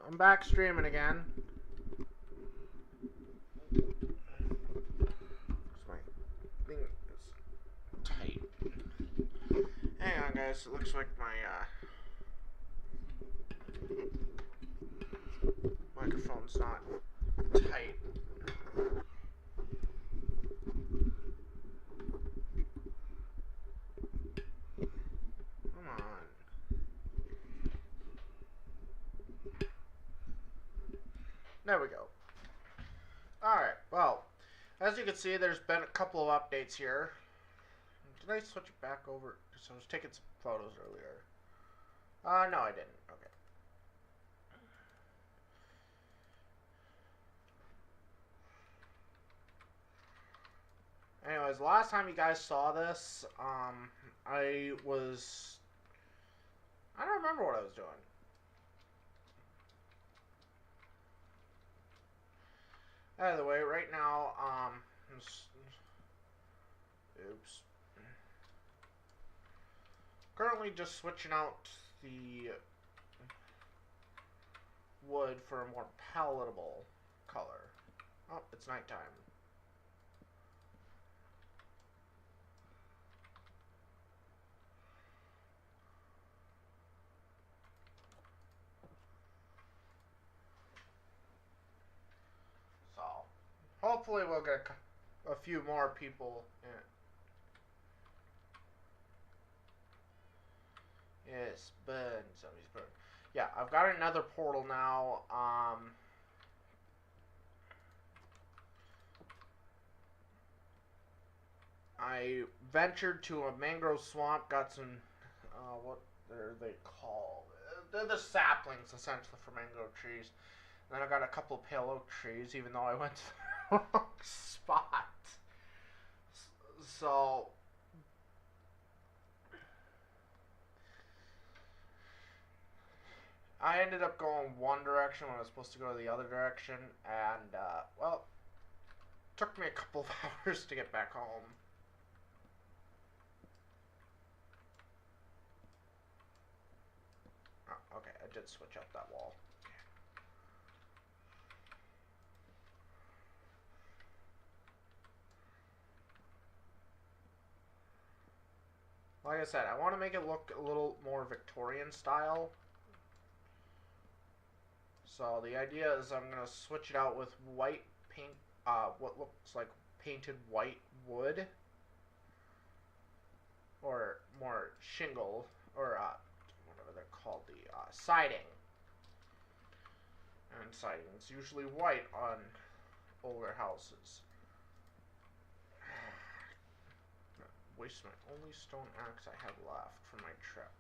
I'm back streaming again. My thing is tight. Hang on, guys. It looks like my microphone's not tight. Come on. There we go. Alright, well, as you can see, there's been a couple of updates here. Did I switch it back over? Because I was taking some photos earlier. No, I didn't. Okay. Anyways, last time you guys saw this, I don't remember what I was doing. Either way, right now, oops. Currently just switching out the wood for a more palatable color. Oh, it's nighttime. So, hopefully we'll get a few more people in. Yes, burn. Somebody's burn. Yeah, I've got another portal now. I ventured to a mangrove swamp, got some, what are they called? They're the saplings, essentially, for mangrove trees. Then I got a couple of pale oak trees, even though I went to the wrong spot. So, I ended up going one direction when I was supposed to go the other direction, and, well, it took me a couple of hours to get back home. Oh, okay, I did switch out that wall. Like I said, I want to make it look a little more Victorian style. So the idea is I'm going to switch it out with white paint, what looks like painted white wood. Or more shingle, or whatever they're called, the siding. And siding is usually white on older houses. Waste my only stone axe I have left from my trip.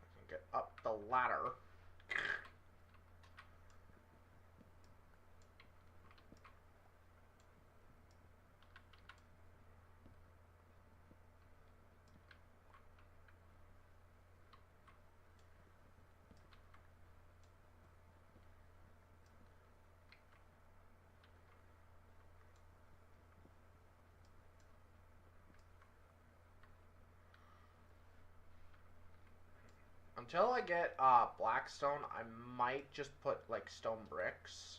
I can get up the ladder. Until I get blackstone, I might just put like stone bricks.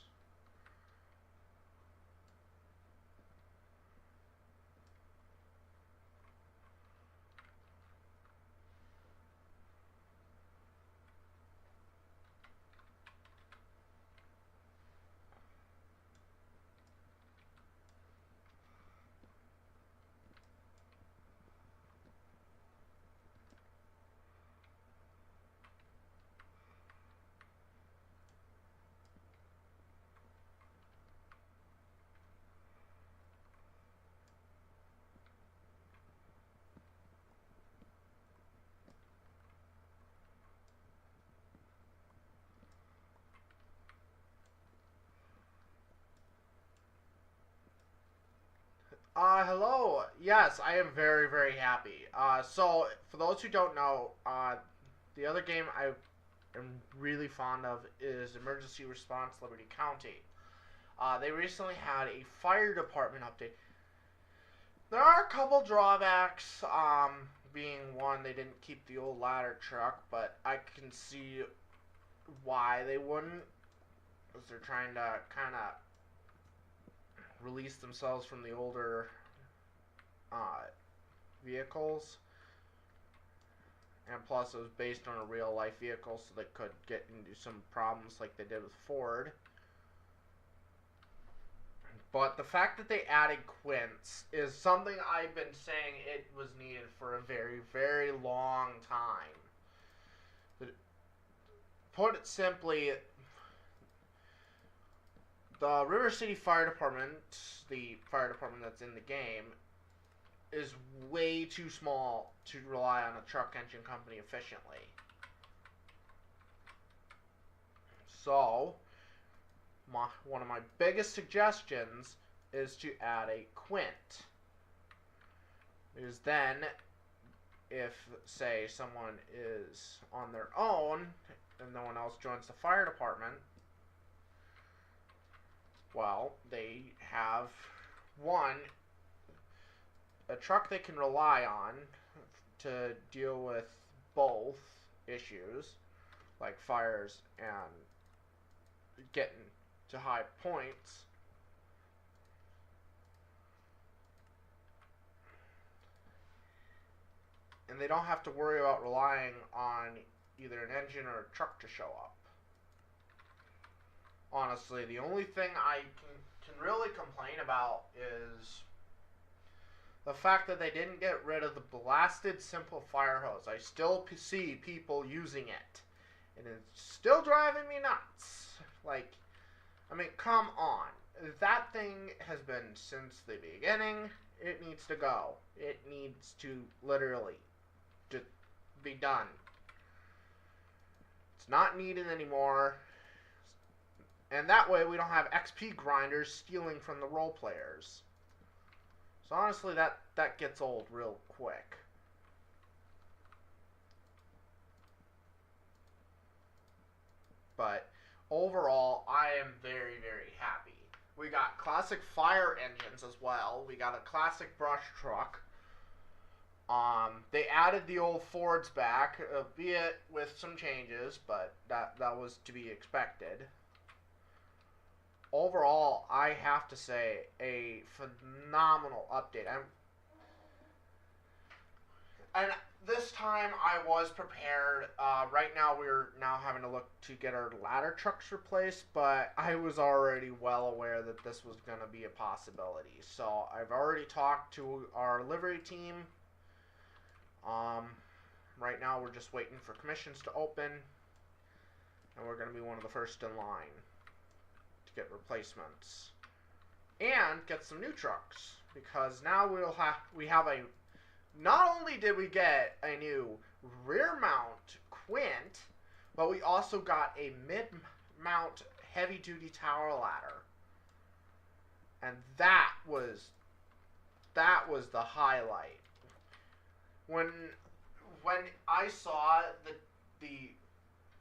Hello. Yes, I am very, very happy. So, for those who don't know, the other game I am really fond of is Emergency Response Liberty County. They recently had a fire department update. There are a couple drawbacks. Being one, they didn't keep the old ladder truck, but I can see why they wouldn't, because they're trying to kind of release themselves from the older uh, vehicles, and plus it was based on a real life vehicle, so they could get into some problems like they did with Ford. But the fact that they added Quints is something I've been saying it was needed for a very, very long time. But put it simply, the River City Fire Department, the fire department that's in the game, is way too small to rely on a truck engine company efficiently. So, one of my biggest suggestions is to add a Quint. Because then, if, say, someone is on their own and no one else joins the fire department, well, they have, one, a truck they can rely on to deal with both issues, like fires and getting to high points. And they don't have to worry about relying on either an engine or a truck to show up. Honestly, the only thing I can really complain about is the fact that they didn't get rid of the blasted simple fire hose. I still see people using it, and it's still driving me nuts. Like, I mean, come on. That thing has been since the beginning. It needs to go. It needs to literally just be done. It's not needed anymore. And that way we don't have XP grinders stealing from the role players. So honestly, that gets old real quick. But overall, I am very, very happy. We got classic fire engines as well. We got a classic brush truck. They added the old Fords back, albeit with some changes, but that was to be expected. Overall, I have to say, a phenomenal update. And this time I was prepared. Right now we're now having to look to get our ladder trucks replaced, but I was already well aware that this was going to be a possibility. So I've already talked to our livery team. Right now we're just waiting for commissions to open, and we're going to be one of the first in line to get replacements and get some new trucks, because now we have a, not only did we get a new rear mount Quint, but we also got a mid mount heavy duty tower ladder, and that was the highlight. When I saw the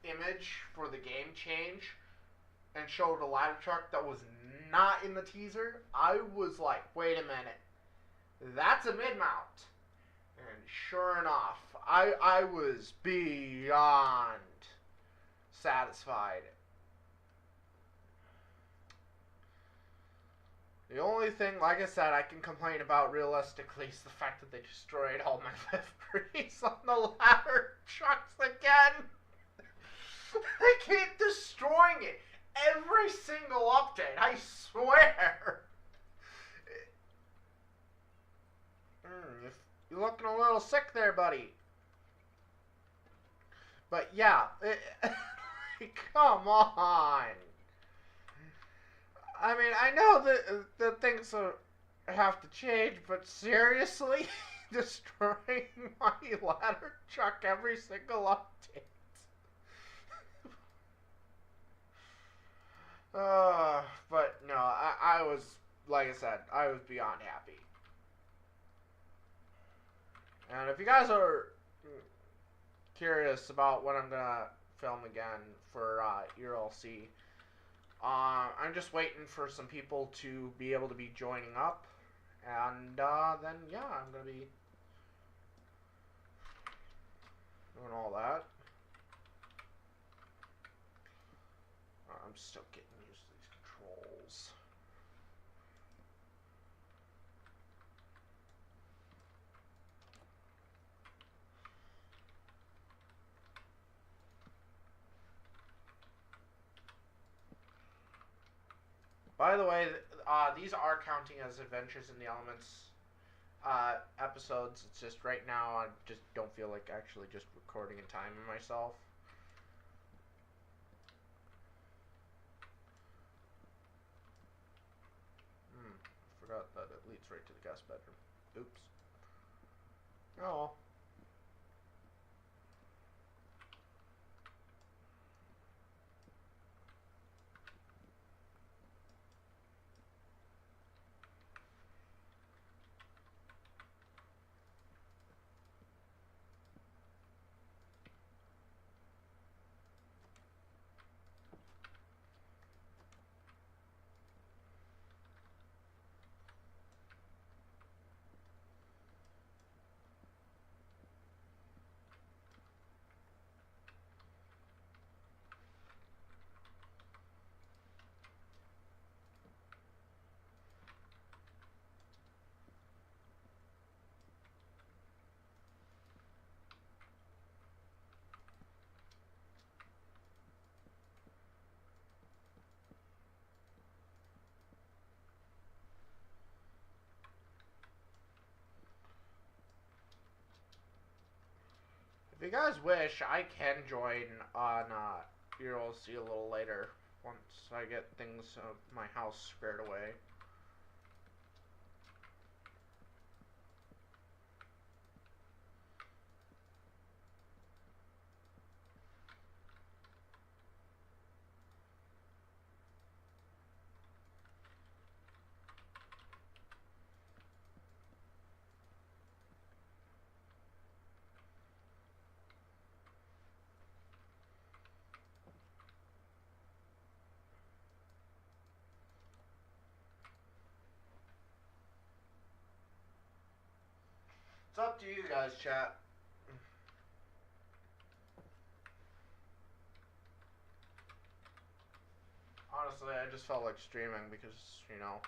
image for the game change and showed a ladder truck that was not in the teaser, I was like, wait a minute, that's a mid-mount. And sure enough, I was beyond satisfied. The only thing, like I said, I can complain about realistically is the fact that they destroyed all my liveries on the ladder trucks again. They keep destroying it every single update, I swear. You're looking a little sick there, buddy. But yeah, come on. I mean, I know that things have to change, but seriously, destroying my ladder truck every single update. But no, I was, like I said, I was beyond happy. And if you guys are curious about when I'm gonna film again for ERLC, I'm just waiting for some people to be able to be joining up, and then yeah, I'm gonna be doing all that. I'm still getting used to these controls. By the way, these are counting as Adventures in the Elements episodes. It's just right now I just don't feel like actually just recording and timing myself. Forgot that it leads right to the guest bedroom. Oops. Oh. If you guys wish, I can join on ERLC a little later once I get things my house squared away. It's up to you guys, chat. Honestly, I just felt like streaming because, you know,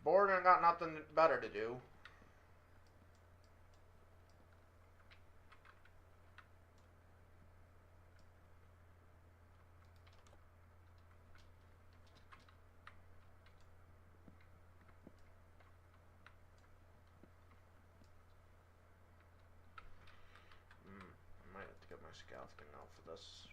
bored and got nothing better to do. I might have to get my scaffolding out for this.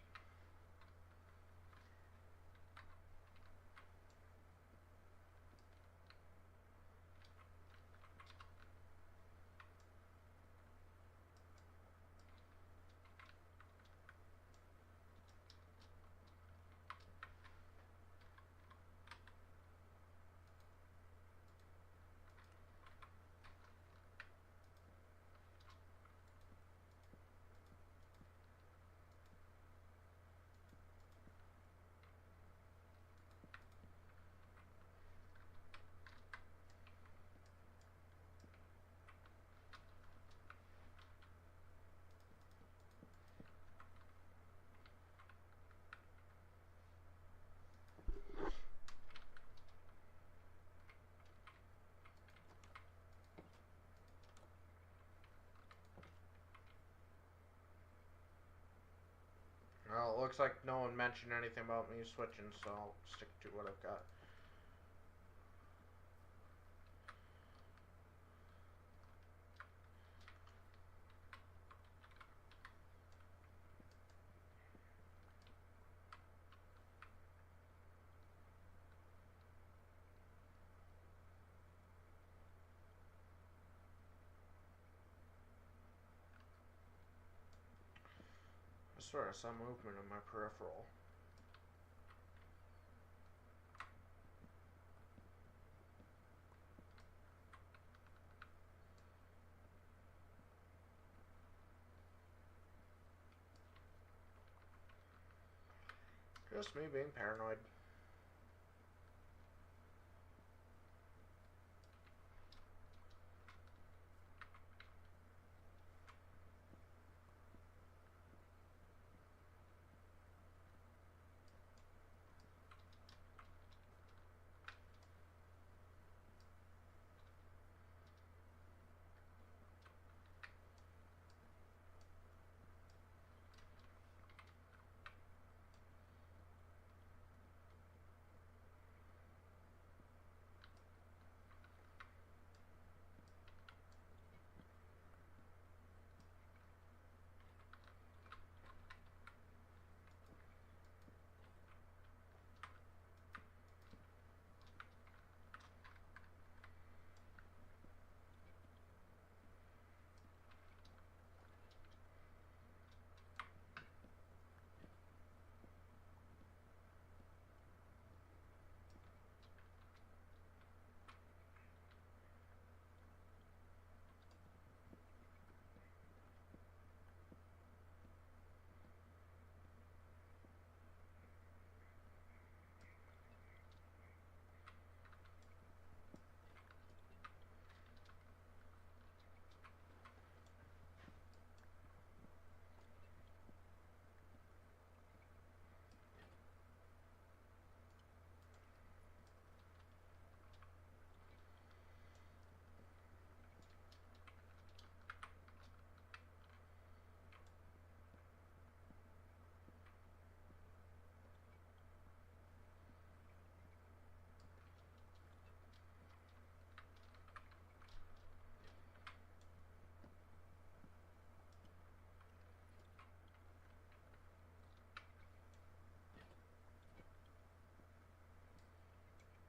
Well, it looks like no one mentioned anything about me switching, so I'll stick to what I've got. I swear I saw movement in my peripheral. Just me being paranoid.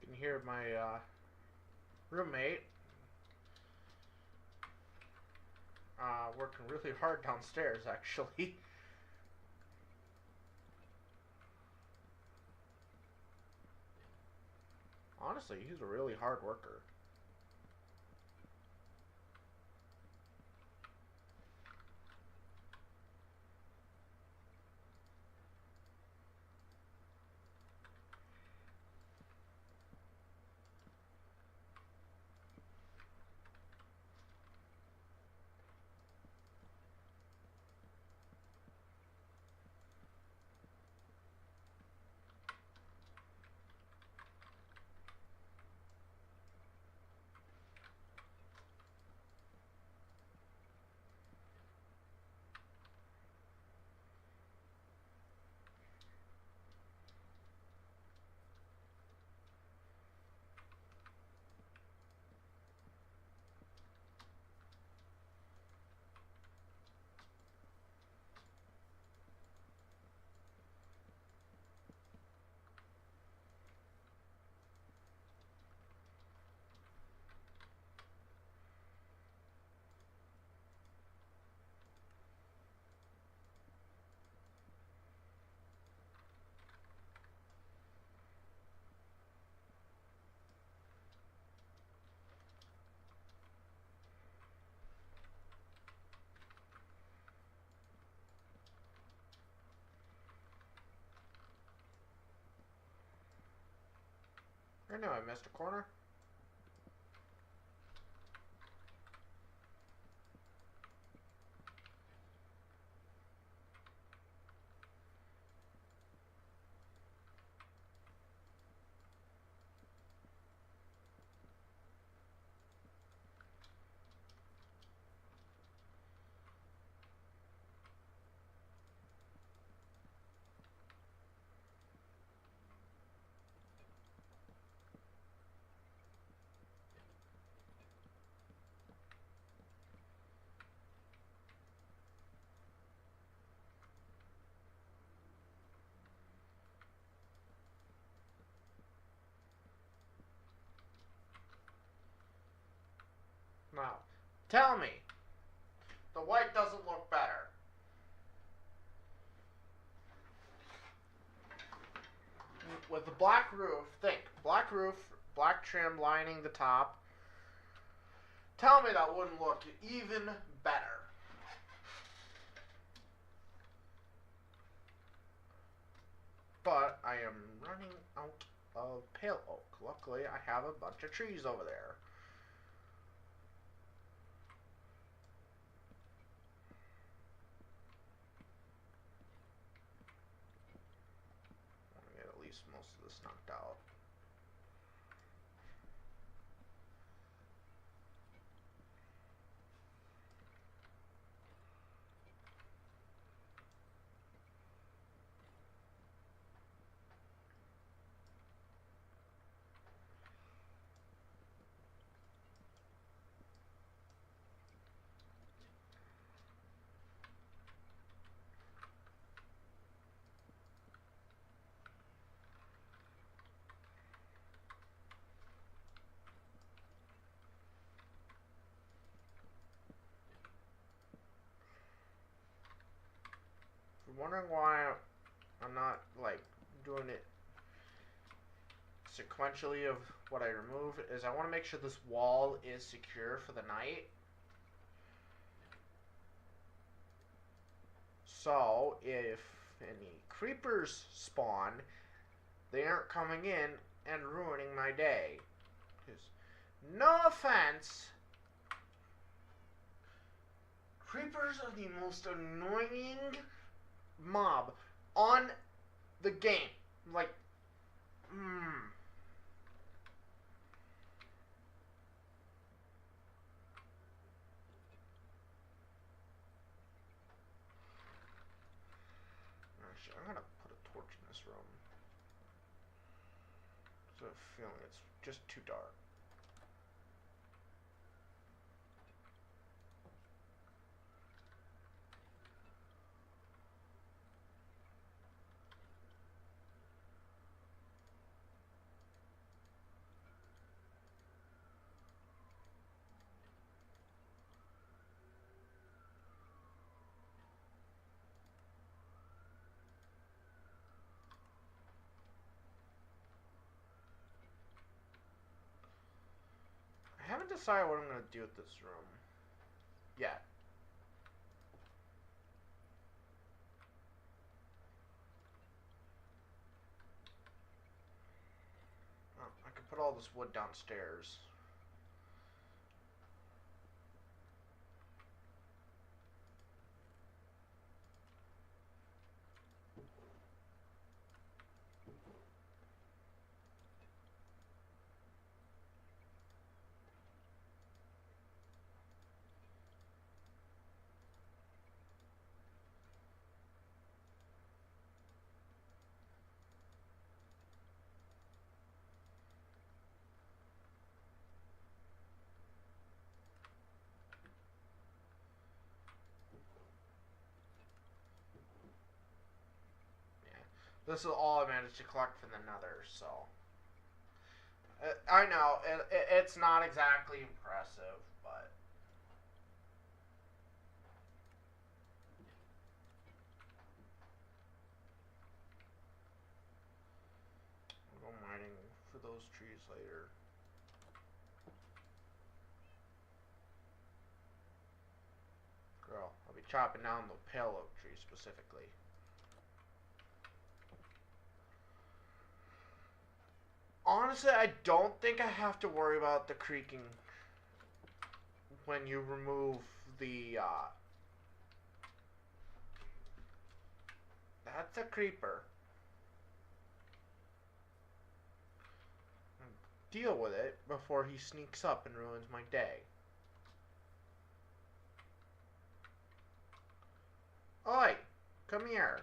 You can hear my roommate working really hard downstairs, actually. Honestly, he's a really hard worker. I know I missed a corner. Now, tell me, the white doesn't look better. With the black roof, think, black roof, black trim lining the top. Tell me that wouldn't look even better. But I am running out of pale oak. Luckily, I have a bunch of trees over there. I want to get at least most of this knocked out. If you're wondering why I'm not like doing it sequentially of what I remove, is I want to make sure this wall is secure for the night. So if any creepers spawn, they aren't coming in and ruining my day. Because, no offense, creepers are the most annoying mob on the game. Like, Actually, I'm gonna put a torch in this room. So I have a feeling it's just too dark. I haven't decided what I'm going to do with this room yet. Oh, I could put all this wood downstairs. This is all I managed to collect from the Nether, so I know it's not exactly impressive, but I'll go mining for those trees later. Girl, I'll be chopping down the pale oak tree specifically. Honestly, I don't think I have to worry about the creaking when you remove the, that's a creeper. Deal with it before he sneaks up and ruins my day. Oi, come here.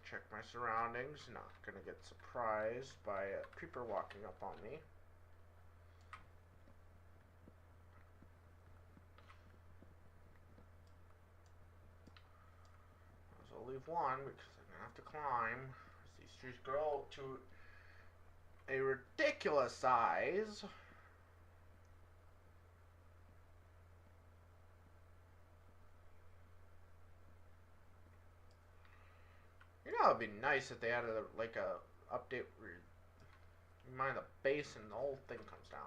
Check my surroundings, not gonna get surprised by a creeper walking up on me. So I'll leave one because I'm gonna have to climb as these trees grow to a ridiculous size. You know, it'd be nice if they added like a update where you mine the base and the whole thing comes down.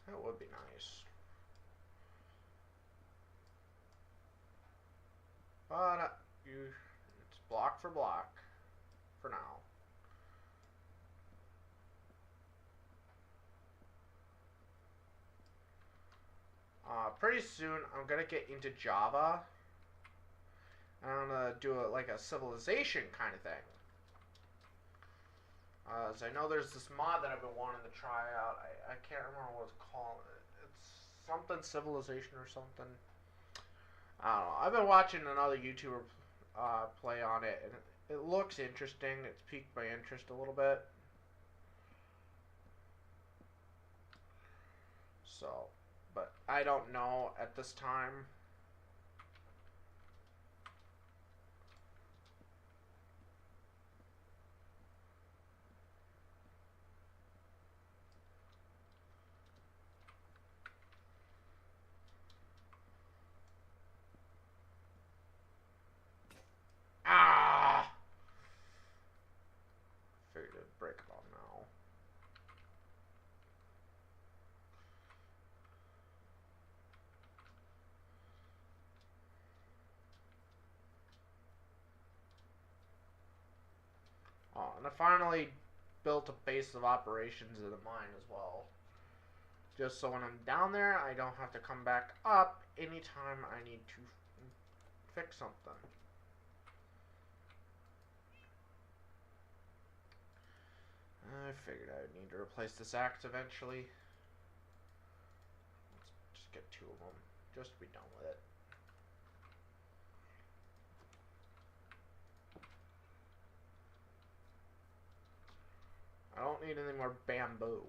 That would be nice. But it's block for block for now. Pretty soon I'm gonna get into Java. I'm gonna do like a civilization kind of thing. As I know there's this mod that I've been wanting to try out. I can't remember what it's called. It's something civilization or something. I don't know. I've been watching another YouTuber play on it, and it looks interesting. It's piqued my interest a little bit. So, but I don't know at this time. Ah! Figured it'd break it on now. Oh, and I finally built a base of operations in the mine as well. Just so when I'm down there, I don't have to come back up anytime I need to fix something. I figured I would need to replace this axe eventually. Let's just get 2 of them, just to be done with it. I don't need any more bamboo.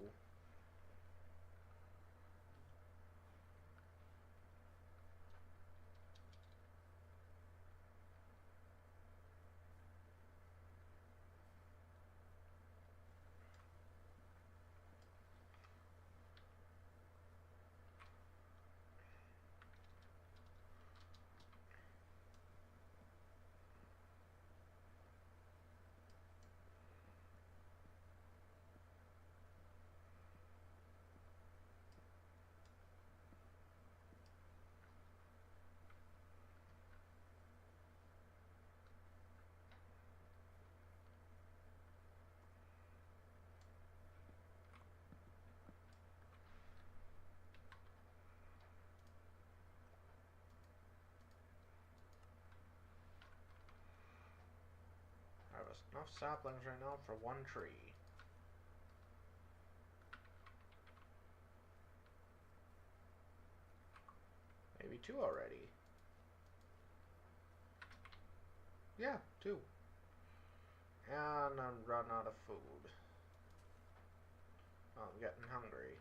I have enough saplings right now for 1 tree. Maybe 2 already. Yeah, 2. And I'm running out of food. Oh, I'm getting hungry.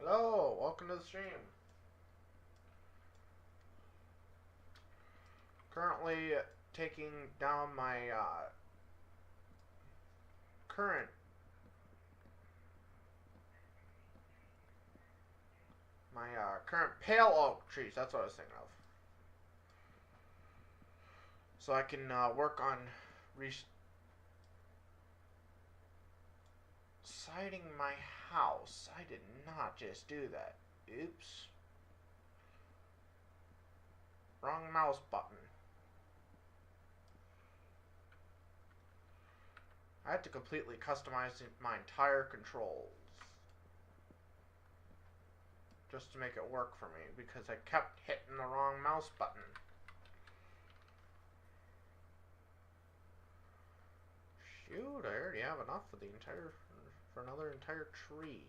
Hello, welcome to the stream. Currently taking down my current current pale oak trees. That's what I was thinking of. So I can work on siding my house. I did not just do that. Oops. Wrong mouse button. I had to completely customize my entire controls. just to make it work for me because I kept hitting the wrong mouse button. Shoot, I already have enough for another entire tree.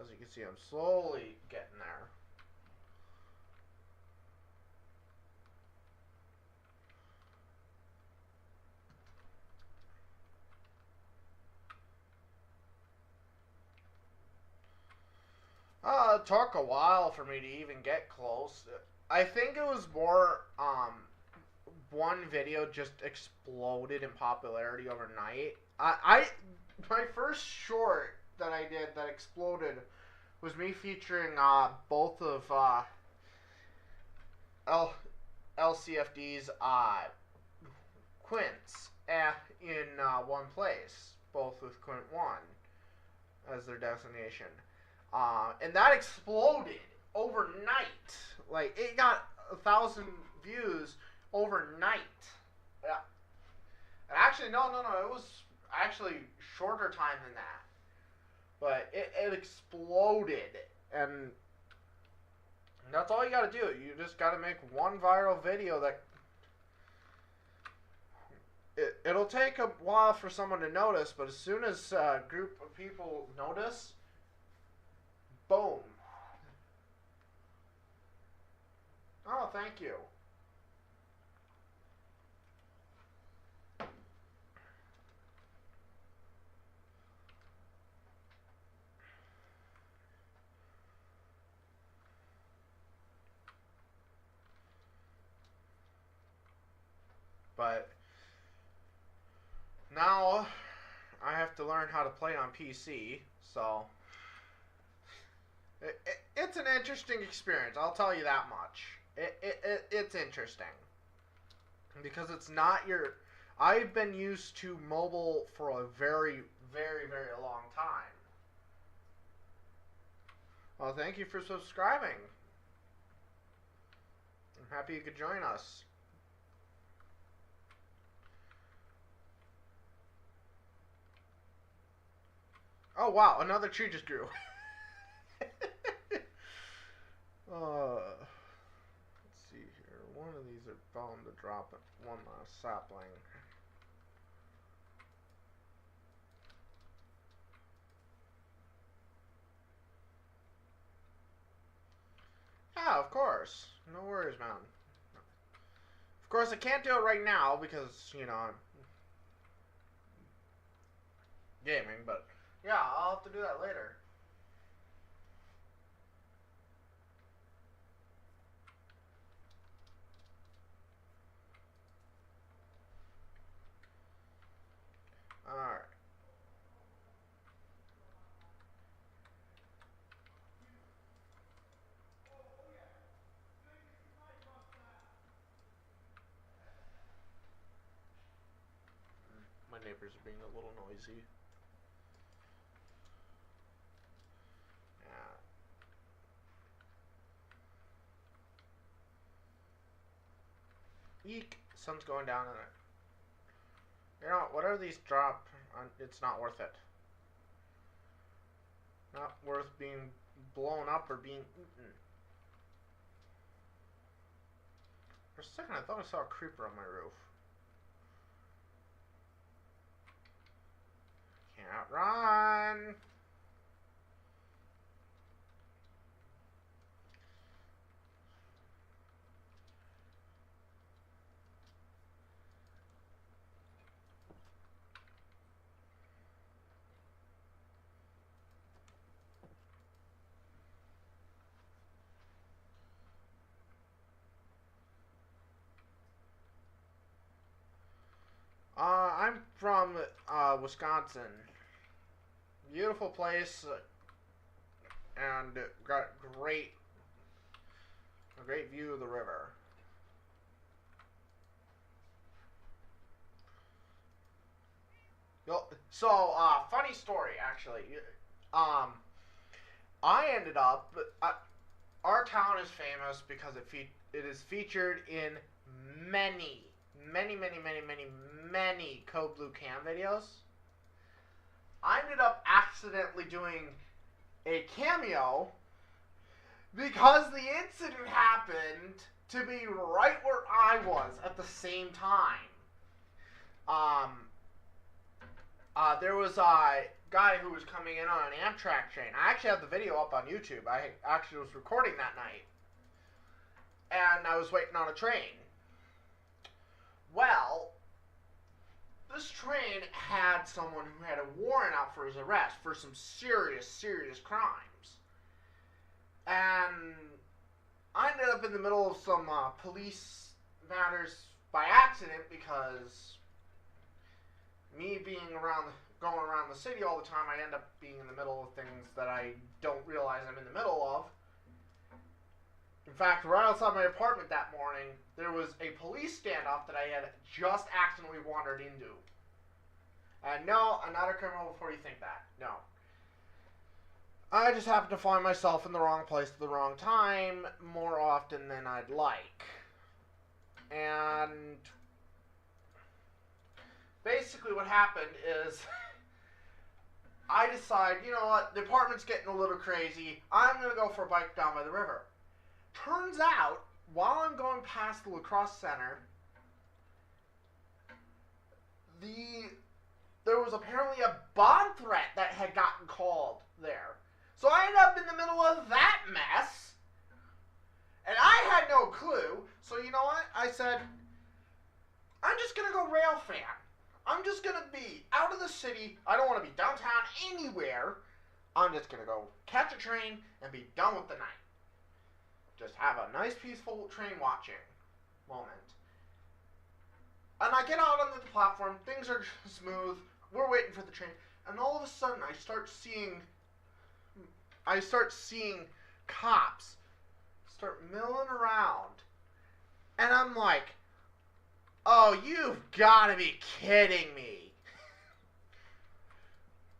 As you can see, I'm slowly getting there. It took a while for me to even get close. I think it was more, one video just exploded in popularity overnight. My first short that I did that exploded was me featuring, both of, LCFD's, Quints, in, one place. Both with Quint 1 as their destination. And that exploded overnight. Like, it got 1,000 views overnight. Yeah. And actually, no. It was actually shorter time than that. But it exploded. And that's all you gotta do. You just gotta make one viral video that... It'll take a while for someone to notice, but as soon as a group of people notice... Boom. Oh, thank you. But now I have to learn how to play on PC, so... It's an interesting experience, I'll tell you that much. It's interesting. Because it's not your... I've been used to mobile for a very, very, very long time. Well, thank you for subscribing. I'm happy you could join us. Oh, wow, another tree just grew. Let's see here. One of these are bound to drop one last sapling. Yeah, of course. No worries, man. Of course, I can't do it right now because, you know, I'm gaming, but yeah, I'll have to do that later. Alright. My neighbors are being a little noisy. Yeah. Eek! Sun's going down in it. You know, whatever these drop, it's not worth it. Not worth being blown up or being eaten. For a second, I thought I saw a creeper on my roof. Can't run! I'm from Wisconsin. Beautiful place, and got a great view of the river. So, funny story actually. I ended up. Our town is famous because it is featured in many many Code Blue Cam videos. I ended up accidentally doing a cameo because the incident happened to be right where I was at the same time. There was a guy who was coming in on an Amtrak train. I actually have the video up on YouTube. I actually was recording that night. And I was waiting on a train. Well, this train had someone who had a warrant out for his arrest for some serious crimes. And I ended up in the middle of some police matters by accident because me going around the city all the time, I end up being in the middle of things that I don't realize I'm in the middle of. In fact, right outside my apartment that morning, there was a police standoff that I had just accidentally wandered into. And no, I'm not a criminal before you think that. No. I just happen to find myself in the wrong place at the wrong time more often than I'd like. And basically what happened is I decide, you know what, the apartment's getting a little crazy. I'm going to go for a bike down by the river. Turns out, while I'm going past the lacrosse center, there was apparently a bomb threat that had gotten called there. So I ended up in the middle of that mess, and I had no clue. So you know what? I said, I'm just going to go Railfan. I'm just going to be out of the city. I don't want to be downtown anywhere. I'm just going to go catch a train and be done with the night. Just have a nice, peaceful train watching moment. And I get out onto the platform. Things are smooth. We're waiting for the train. And all of a sudden, I start seeing cops start milling around. And I'm like, oh, you've got to be kidding me.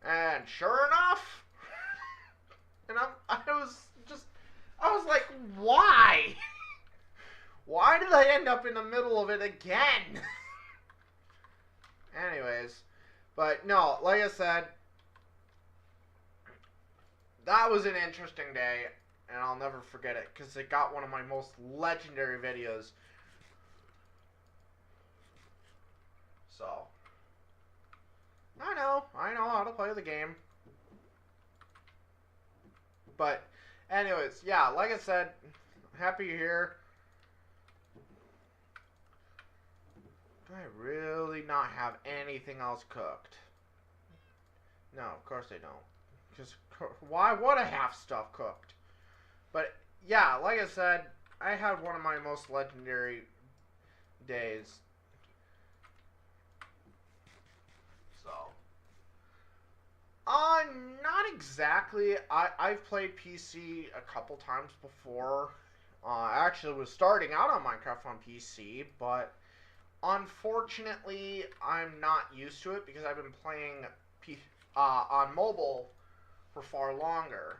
And sure enough, and I was like, why? Why did I end up in the middle of it again? Anyways, but no, like I said, that was an interesting day, and I'll never forget it, because it got one of my most legendary videos. So, I know how to play the game. But, anyways, yeah, like I said, happy you're here. Do I really not have anything else cooked? No, of course I don't. Because why would I have stuff cooked? But, yeah, like I said, I had one of my most legendary days. So, not exactly. I've played PC a couple times before. I actually was starting out on Minecraft on PC, but unfortunately, I'm not used to it because I've been playing on mobile for far longer.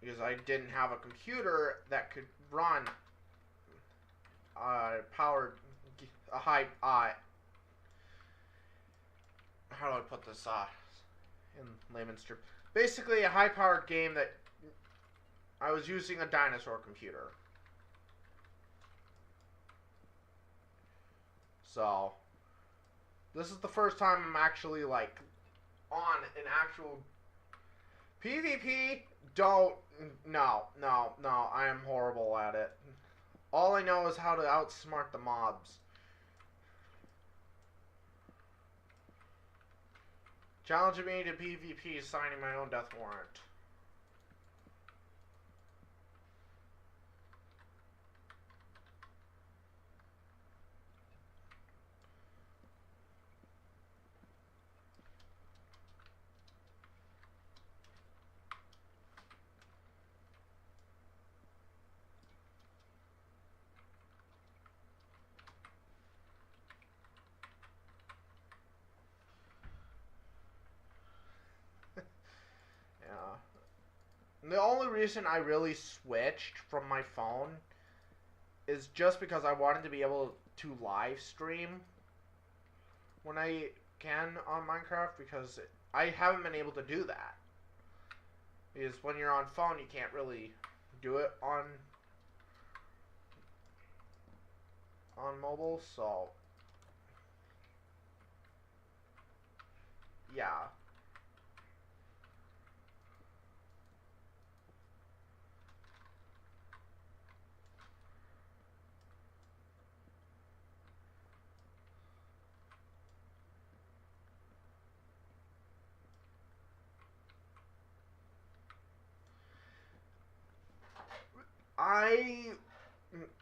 Because I didn't have a computer that could run a high, how do I put this in layman's terms? Basically, a high-powered game that I was using a dinosaur computer. So, this is the first time I'm actually, like, on an actual PvP. No, I am horrible at it. All I know is how to outsmart the mobs. Challenging me to PvP is signing my own death warrant. The only reason I really switched from my phone is just because I wanted to be able to live stream when I can on Minecraft, because I haven't been able to do that. Because when you're on phone, you can't really do it on mobile, so yeah.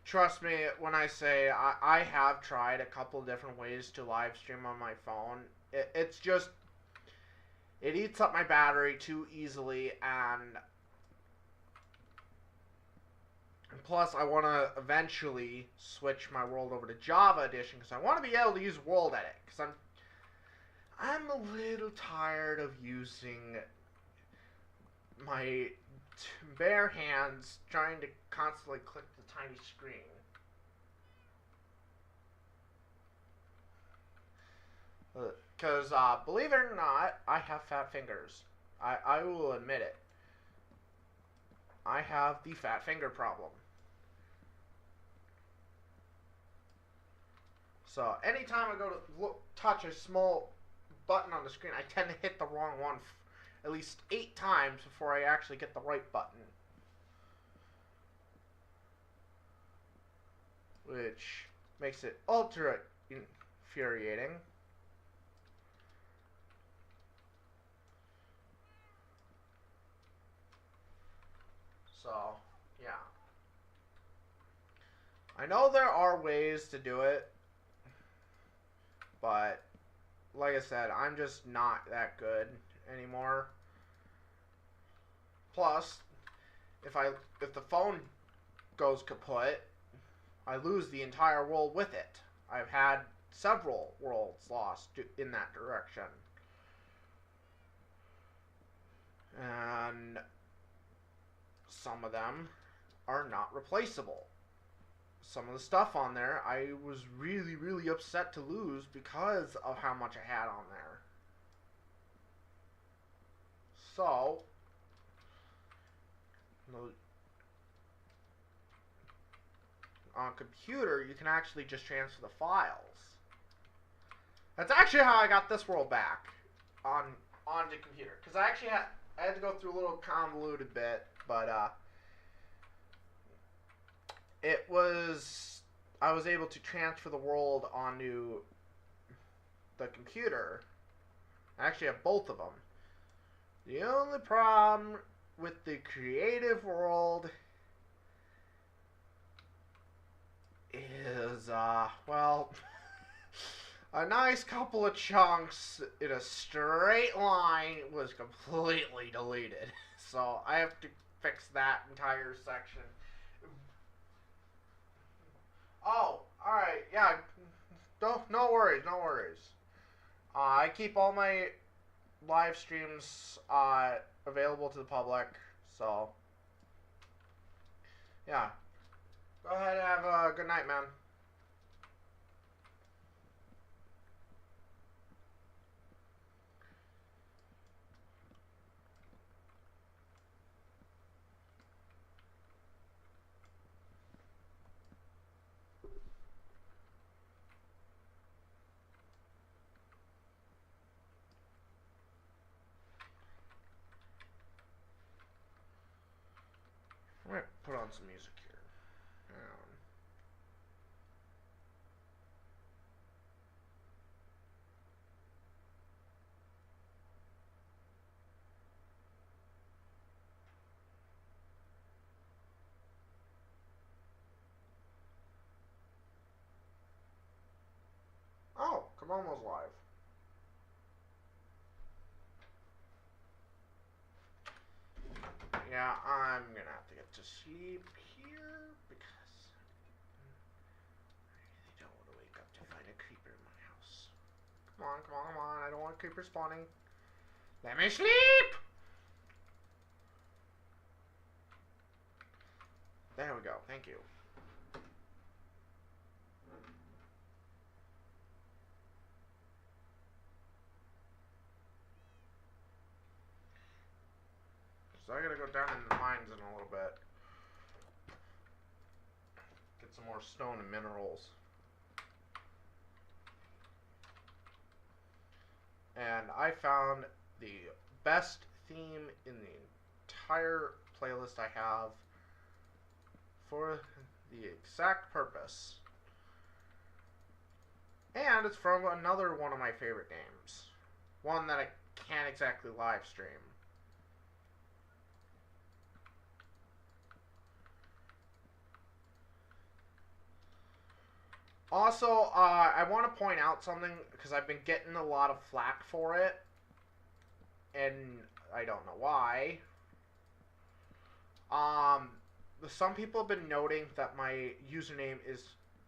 Trust me when I say I have tried a couple different ways to live stream on my phone. It's just, it eats up my battery too easily, and plus I want to eventually switch my world over to Java Edition, because I want to be able to use World Edit, because I'm a little tired of using my bare hands trying to constantly click the tiny screen. Because, believe it or not, I have fat fingers. I will admit it. I have the fat finger problem. So, anytime I go to touch a small button on the screen, I tend to hit the wrong one at least 8 times before I actually get the right button. Which makes it ultra infuriating. So, yeah. I know there are ways to do it, but like I said, I'm just not that good anymore. Plus, if the phone goes kaput, I lose the entire world with it. I've had several worlds lost in that direction. And some of them are not replaceable. Some of the stuff on there I was really, really upset to lose because of how much I had on there. So, on a computer, you can actually just transfer the files. That's actually how I got this world back on the computer, because I had to go through a little convoluted bit, but I was able to transfer the world onto the computer. I actually have both of them. The only problem with the creative world is, well, a nice couple of chunks in a straight line was completely deleted. So I have to fix that entire section. Oh, alright, yeah. No worries, no worries. I keep all my live streams available to the public, so yeah. Go ahead and have a good night, man. I'm gonna put on some music here. Oh, Kaboom was live. Yeah, I'm gonna have to get to sleep here because I really don't want to wake up to find a creeper in my house. Come on, come on, come on. I don't want creepers spawning. Let me sleep! There we go. Thank you. So I gotta go down in the mines in a little bit. Get some more stone and minerals. And I found the best theme in the entire playlist I have for the exact purpose. And it's from another one of my favorite games. One that I can't exactly live stream. Also, I want to point out something because I've been getting a lot of flack for it, and I don't know why. Some people have been noting that my username is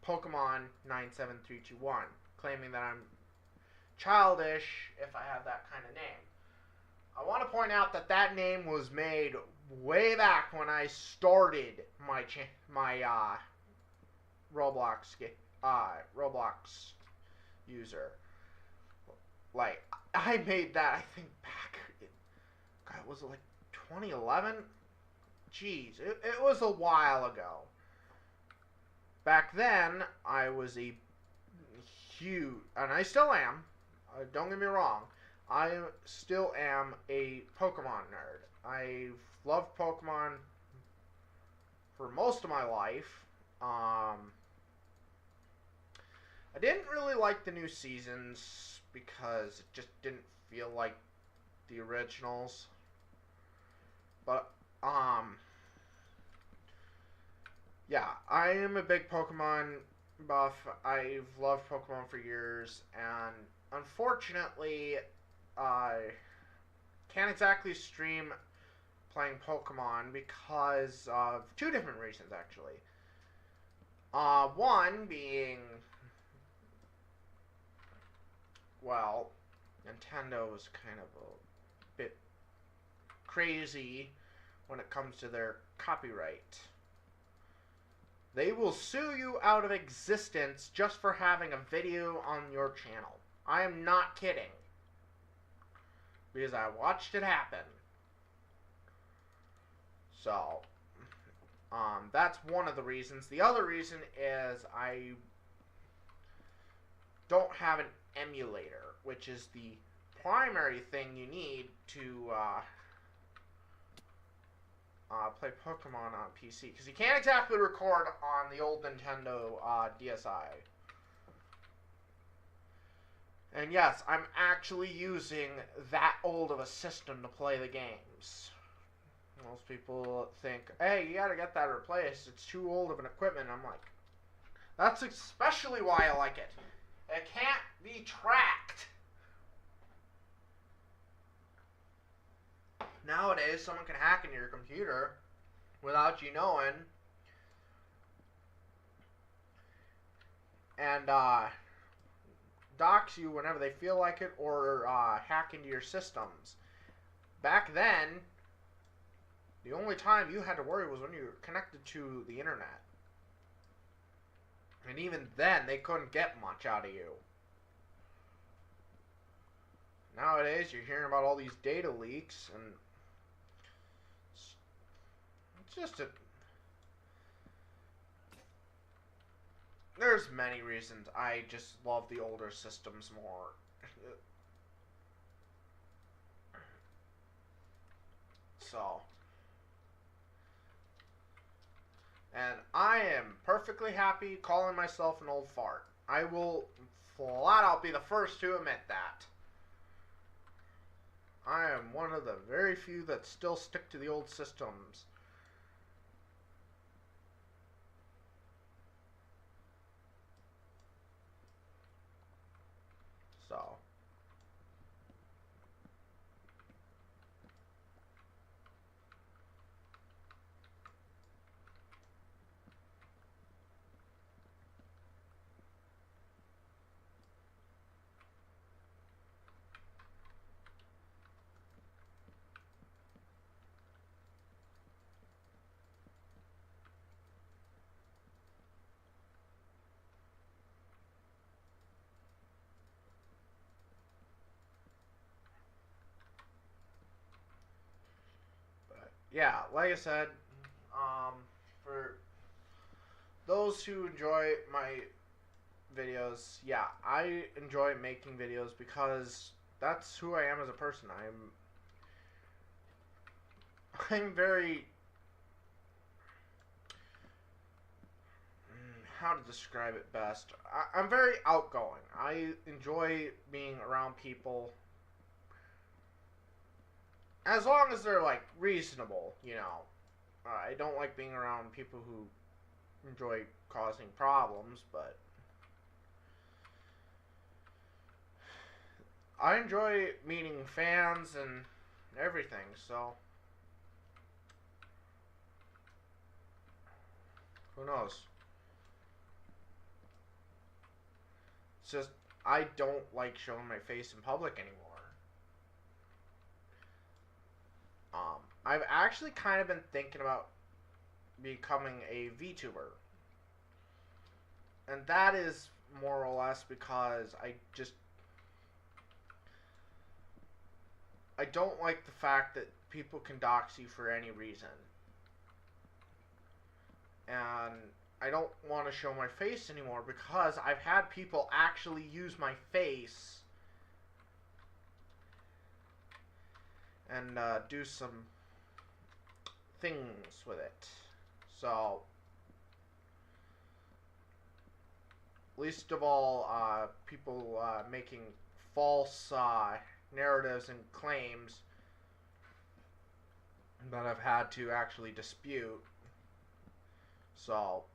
Pokemon97321, claiming that I'm childish if I have that kind of name. I want to point out that that name was made way back when I started my Roblox user. Like, I made that, I think, back in, God, was it like 2011? Jeez, it was a while ago. Back then, I was a huge, and I still am, don't get me wrong, I still am a Pokemon nerd. I've loved Pokemon for most of my life. I didn't really like the new seasons because it just didn't feel like the originals. But, yeah, I am a big Pokemon buff. I've loved Pokemon for years, and unfortunately, I can't exactly stream playing Pokemon because of two different reasons, actually. One being, well, Nintendo is kind of a bit crazy when it comes to their copyright. They will sue you out of existence just for having a video on your channel. I am not kidding. Because I watched it happen. So, that's one of the reasons. The other reason is I don't have an emulator, which is the primary thing you need to play Pokemon on PC. Because you can't exactly record on the old Nintendo DSi. And yes, I'm actually using that old of a system to play the games. Most people think, hey, you gotta get that replaced. It's too old of an equipment. I'm like, that's especially why I like it. It can't be tracked. Nowadays, someone can hack into your computer without you knowing. And, dox you whenever they feel like it, or hack into your systems. Back then, the only time you had to worry was when you were connected to the internet. And even then, they couldn't get much out of you. Nowadays, you're hearing about all these data leaks, and it's just a... There's many reasons I just love the older systems more. So, and I am perfectly happy calling myself an old fart. I will flat out be the first to admit that. I am one of the very few that still stick to the old systems. So, yeah, like I said, um, for those who enjoy my videos, yeah, I enjoy making videos because that's who I am as a person. I'm very, how to describe it best. I'm very outgoing. I enjoy being around people as long as they're like reasonable, you know. I don't like being around people who enjoy causing problems, but I enjoy meeting fans and everything, so who knows? It's just I don't like showing my face in public anymore. I've actually kind of been thinking about becoming a VTuber, and that is more or less because I don't like the fact that people can dox you for any reason, and I don't want to show my face anymore because I've had people actually use my face and do some things with it. So, least of all, people making false narratives and claims that I've had to actually dispute. So,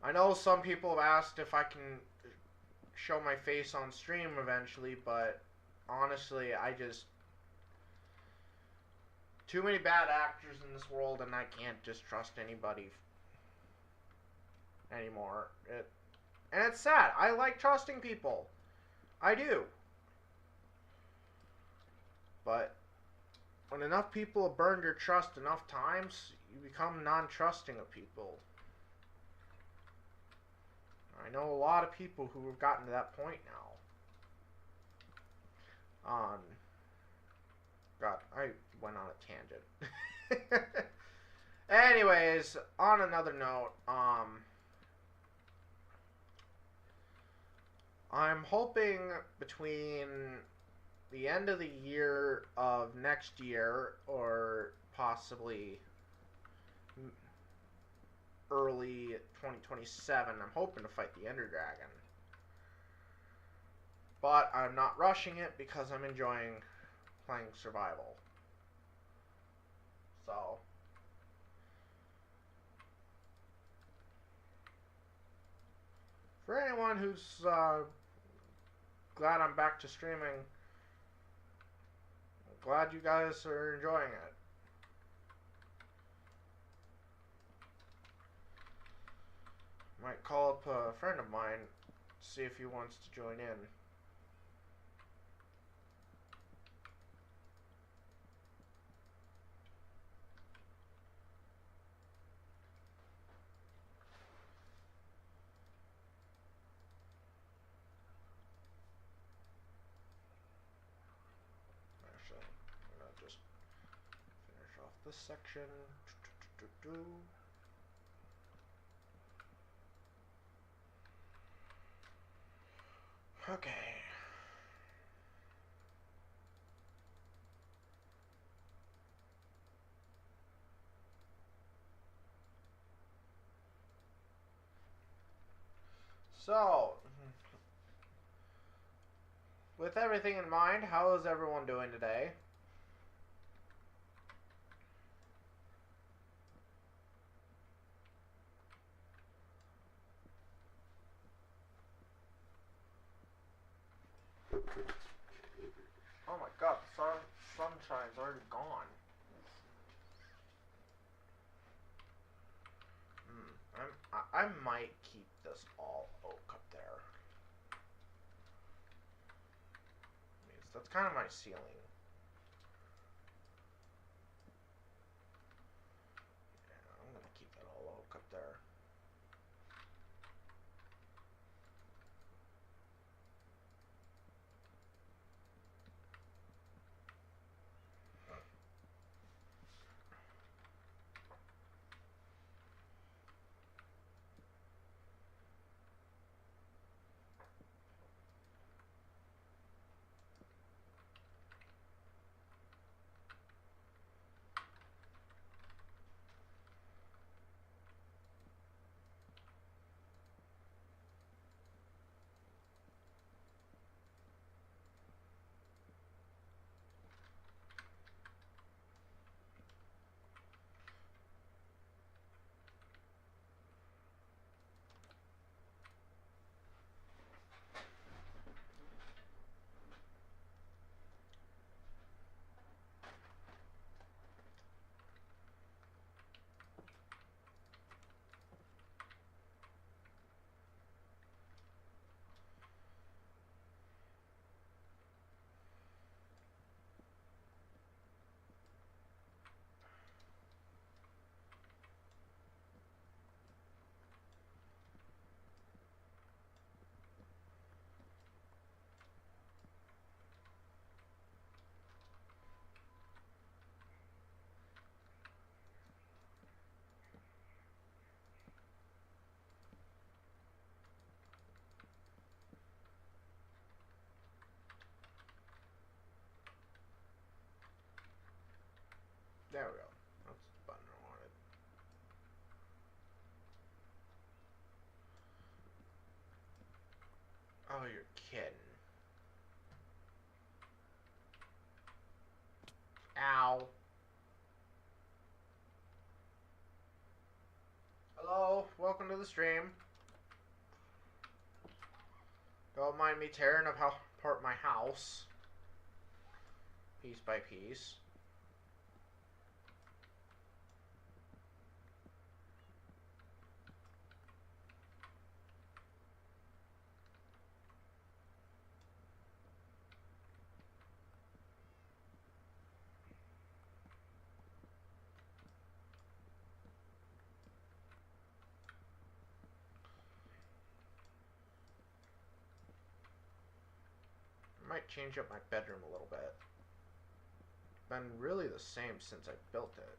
I know some people have asked if I can show my face on stream eventually, but honestly, too many bad actors in this world, and I can't just trust anybody anymore. And it's sad. I like trusting people. I do. But when enough people have burned your trust enough times, you become non-trusting of people. I know a lot of people who have gotten to that point now. God, I went on a tangent. Anyways, on another note, I'm hoping between the end of the year of next year or possibly early 2027, I'm hoping to fight the Ender Dragon. But I'm not rushing it because I'm enjoying playing survival. So, for anyone who's glad I'm back to streaming, I'm glad you guys are enjoying it. Might call up a friend of mine, see if he wants to join in. Actually, I'm gonna just finish off this section. Okay. So, with everything in mind, how is everyone doing today? Oh my god, the sunshine's already gone. I might keep this all oak up there. That's kind of my ceiling. Yeah, I'm gonna keep that all oak up there. There we go. That's the button I wanted. Oh, you're kidding. Ow. Hello, welcome to the stream. Don't mind me tearing apart my house. Piece by piece. Might change up my bedroom a little bit. Been really the same since I built it.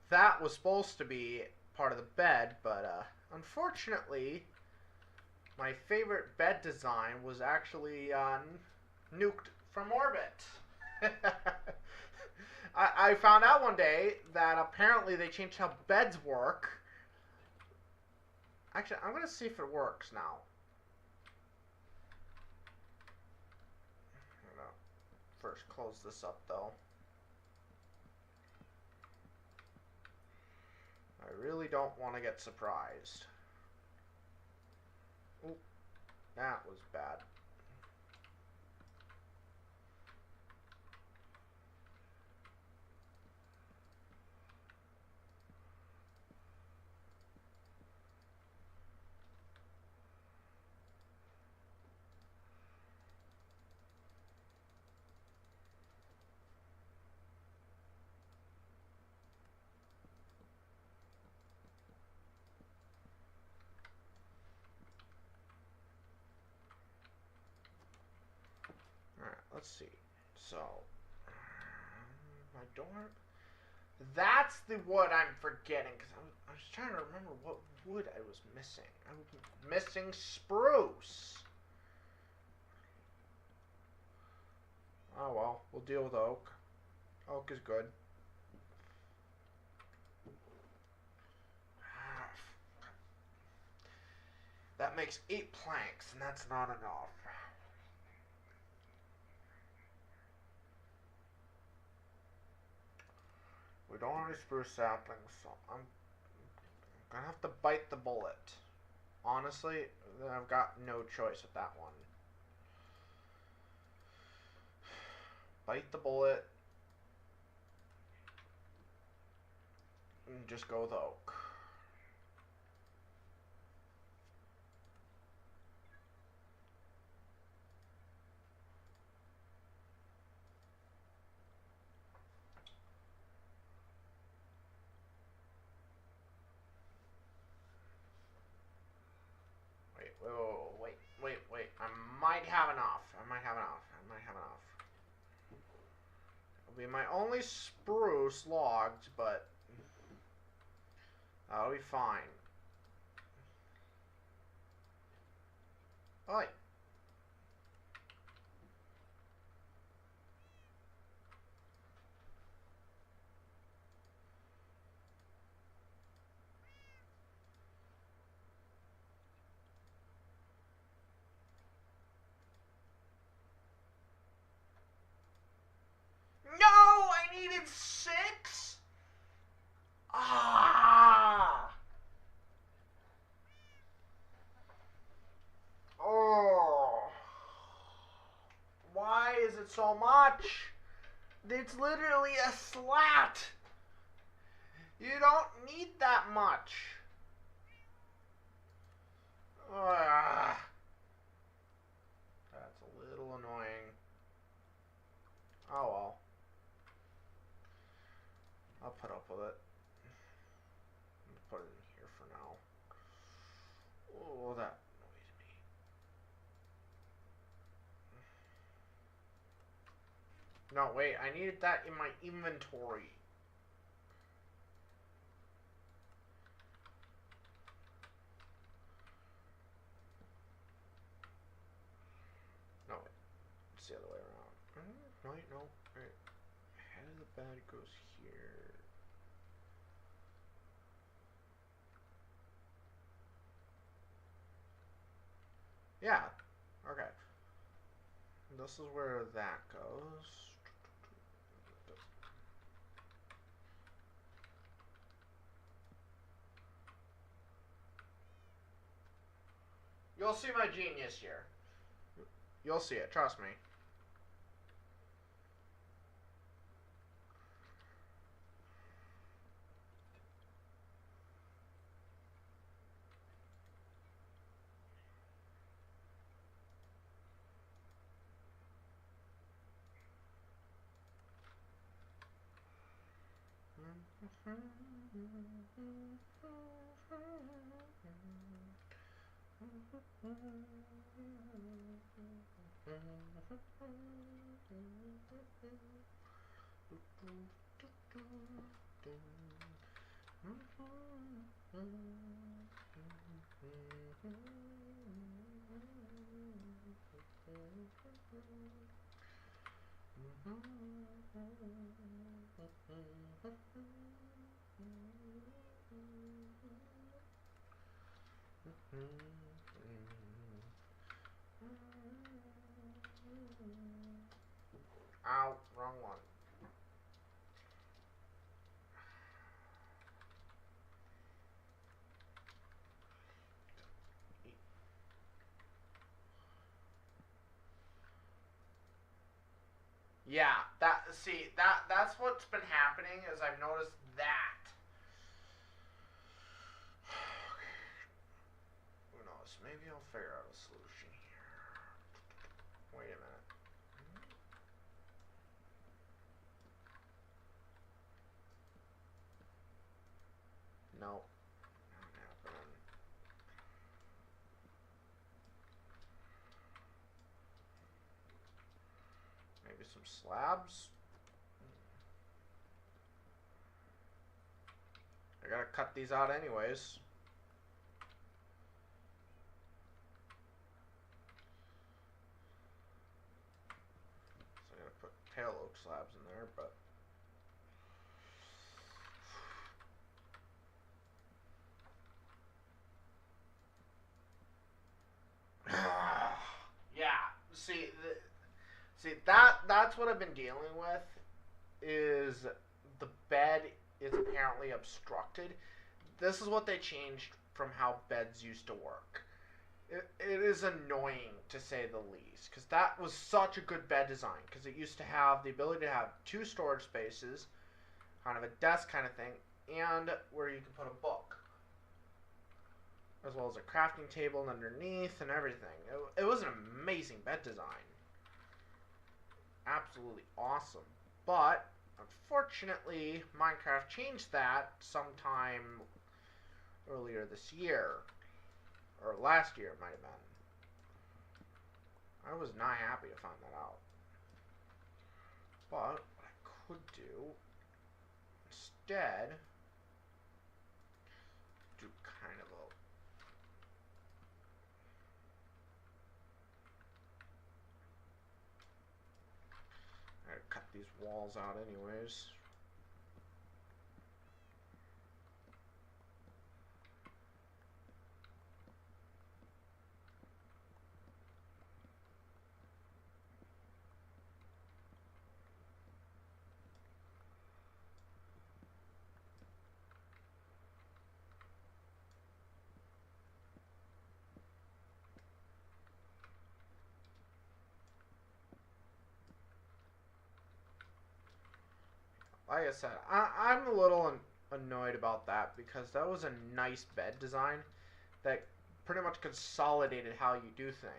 That was supposed to be part of the bed, but unfortunately, my favorite bed design was actually nuked from orbit. I found out one day that apparently they changed how beds work. Actually, I'm gonna see if it works now. First close this up though. I really don't want to get surprised. Ooh, that was bad. Alright, let's see. So, my door. That's the wood I'm forgetting, because I was trying to remember what wood I was missing. I was missing spruce. Oh well, we'll deal with oak. Oak is good. That makes 8 planks, and that's not enough. We don't have any spruce saplings, so I'm gonna have to bite the bullet. Honestly, I've got no choice with that one. Bite the bullet. And just go with oak. Wait. I might have enough. I might have enough. It'll be my only spruce logs, but that'll be fine. Oi. No, I needed 6. Ah. Oh. Why is it so much? It's literally a slat. You don't need that much. Ah. That's a little annoying. Oh well. I'll put up with it. Put it in here for now. Oh, that annoys me. No, wait, I needed that in my inventory. No, wait. It's the other way around. Wait, no. Wait. Head of the bed goes here. Yeah. Okay. This is where that goes. You'll see my genius here. You'll see it, trust me. Ow, wrong one. Yeah, that's what's been happening is I've noticed that. Who knows? Maybe I'll figure out a solution here. Wait a minute. No. Not happening. Maybe some slabs. I gotta cut these out anyways. So I gotta put pale oak slabs in there, but yeah. That's what I've been dealing with. Is the bed is apparently obstructed. This is what they changed from how beds used to work. It is annoying to say the least because that was such a good bed design because it used to have the ability to have 2 storage spaces, kind of a desk kind of thing, and where you can put a book, as well as a crafting table underneath and everything. It was an amazing bed design. Absolutely awesome. But unfortunately, Minecraft changed that sometime earlier this year. Or last year, it might have been. I was not happy to find that out. But what I could do instead, do kind of I gotta cut these walls out anyways. Like I said, I'm a little annoyed about that because that was a nice bed design that pretty much consolidated how you do things.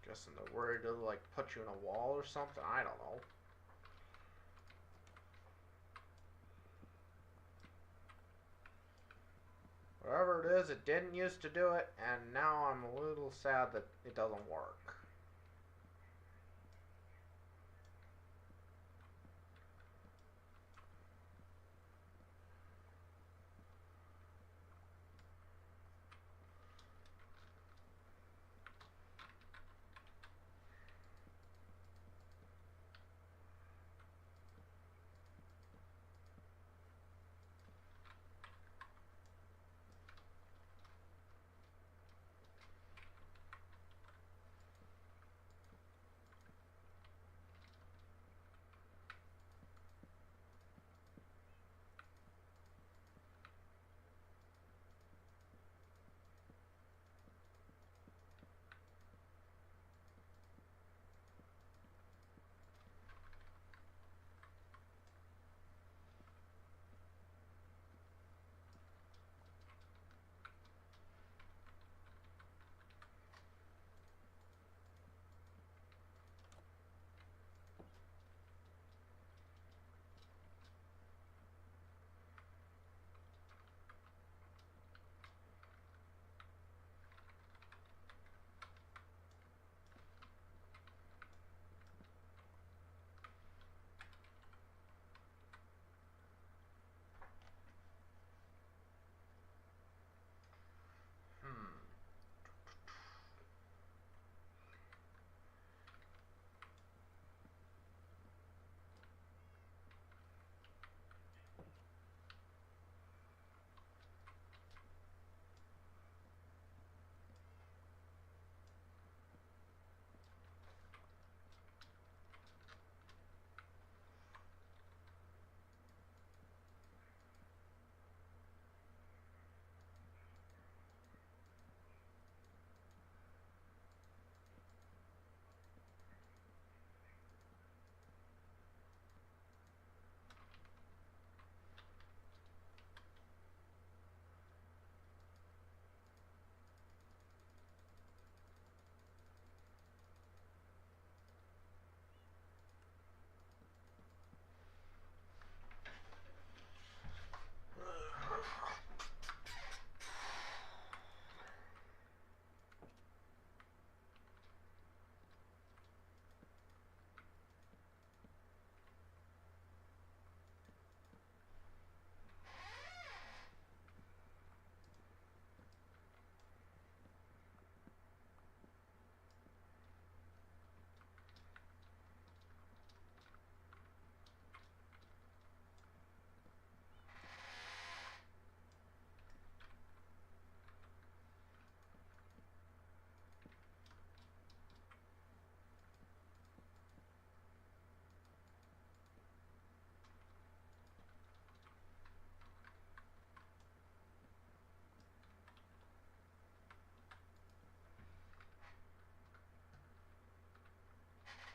Guessing they're worried to like put you in a wall or something. I don't know. is it didn't used to do it, and now I'm a little sad that it doesn't work.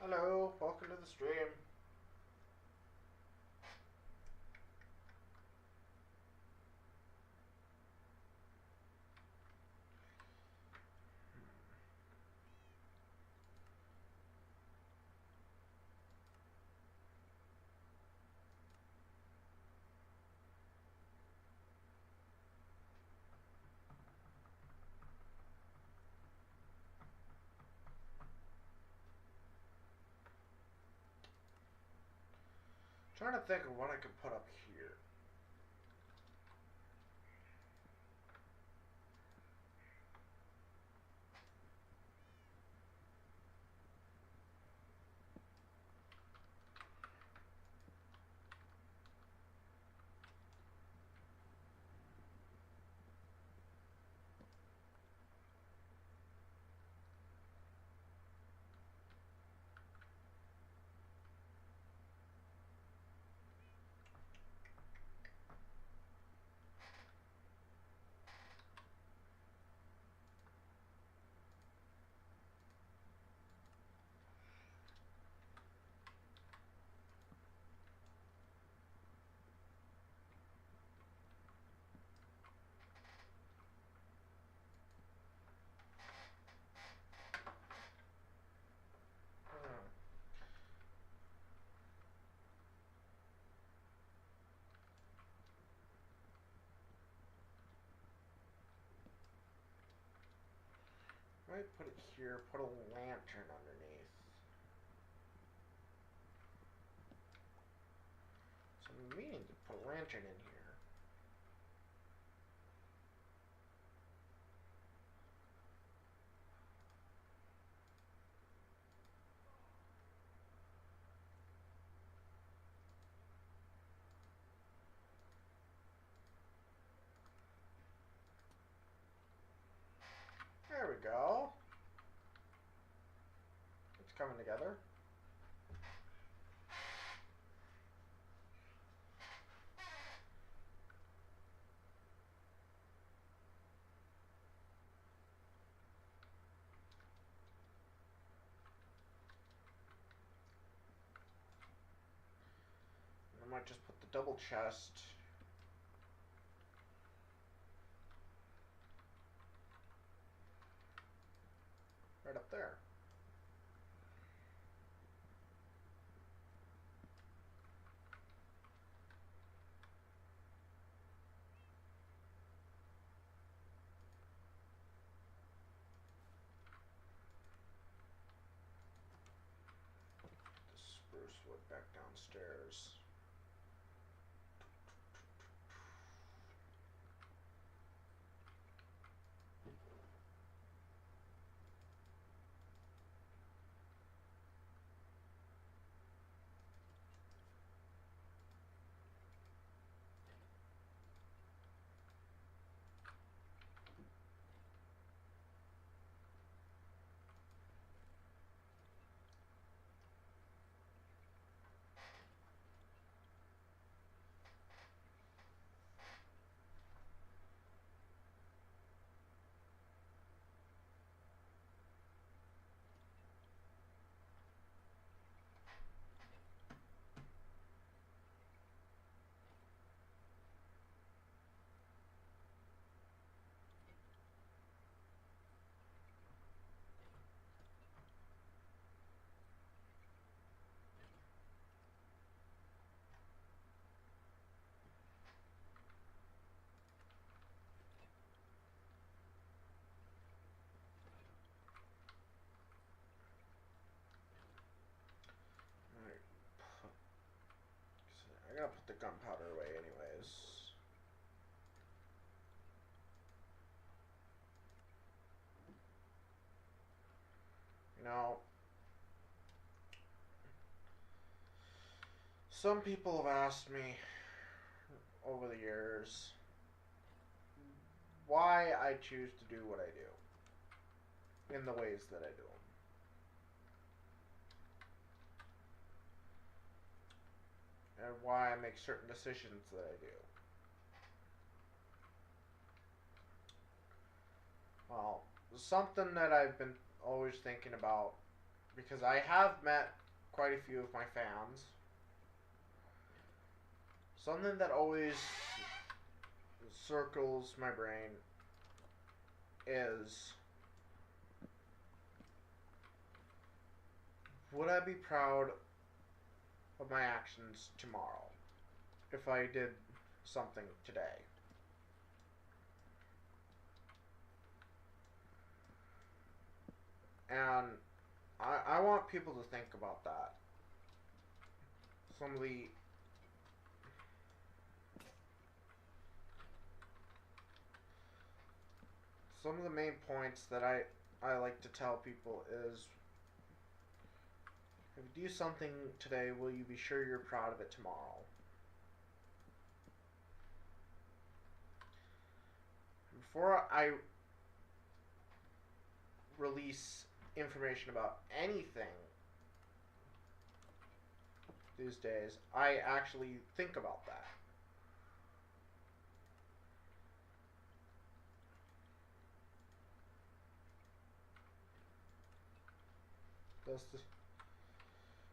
Hello, welcome to the stream. Trying to think of what I could put up here. I put it here, put a lantern underneath. So I'm meaning to put a lantern in here. There we go. It's coming together. I might just put the double chest right up there. The spruce wood back downstairs. I gotta put the gunpowder away anyways. You know, some people have asked me over the years why I choose to do what I do in the ways that I do them. And why I make certain decisions that I do. Well, something that I've been always thinking about, because I have met quite a few of my fans, something that always circles my brain is, would I be proud of my actions tomorrow if I did something today? And I want people to think about that. Some of the main points that I like to tell people is, if you do something today, will you be sure you're proud of it tomorrow? Before I release information about anything these days, I actually think about that.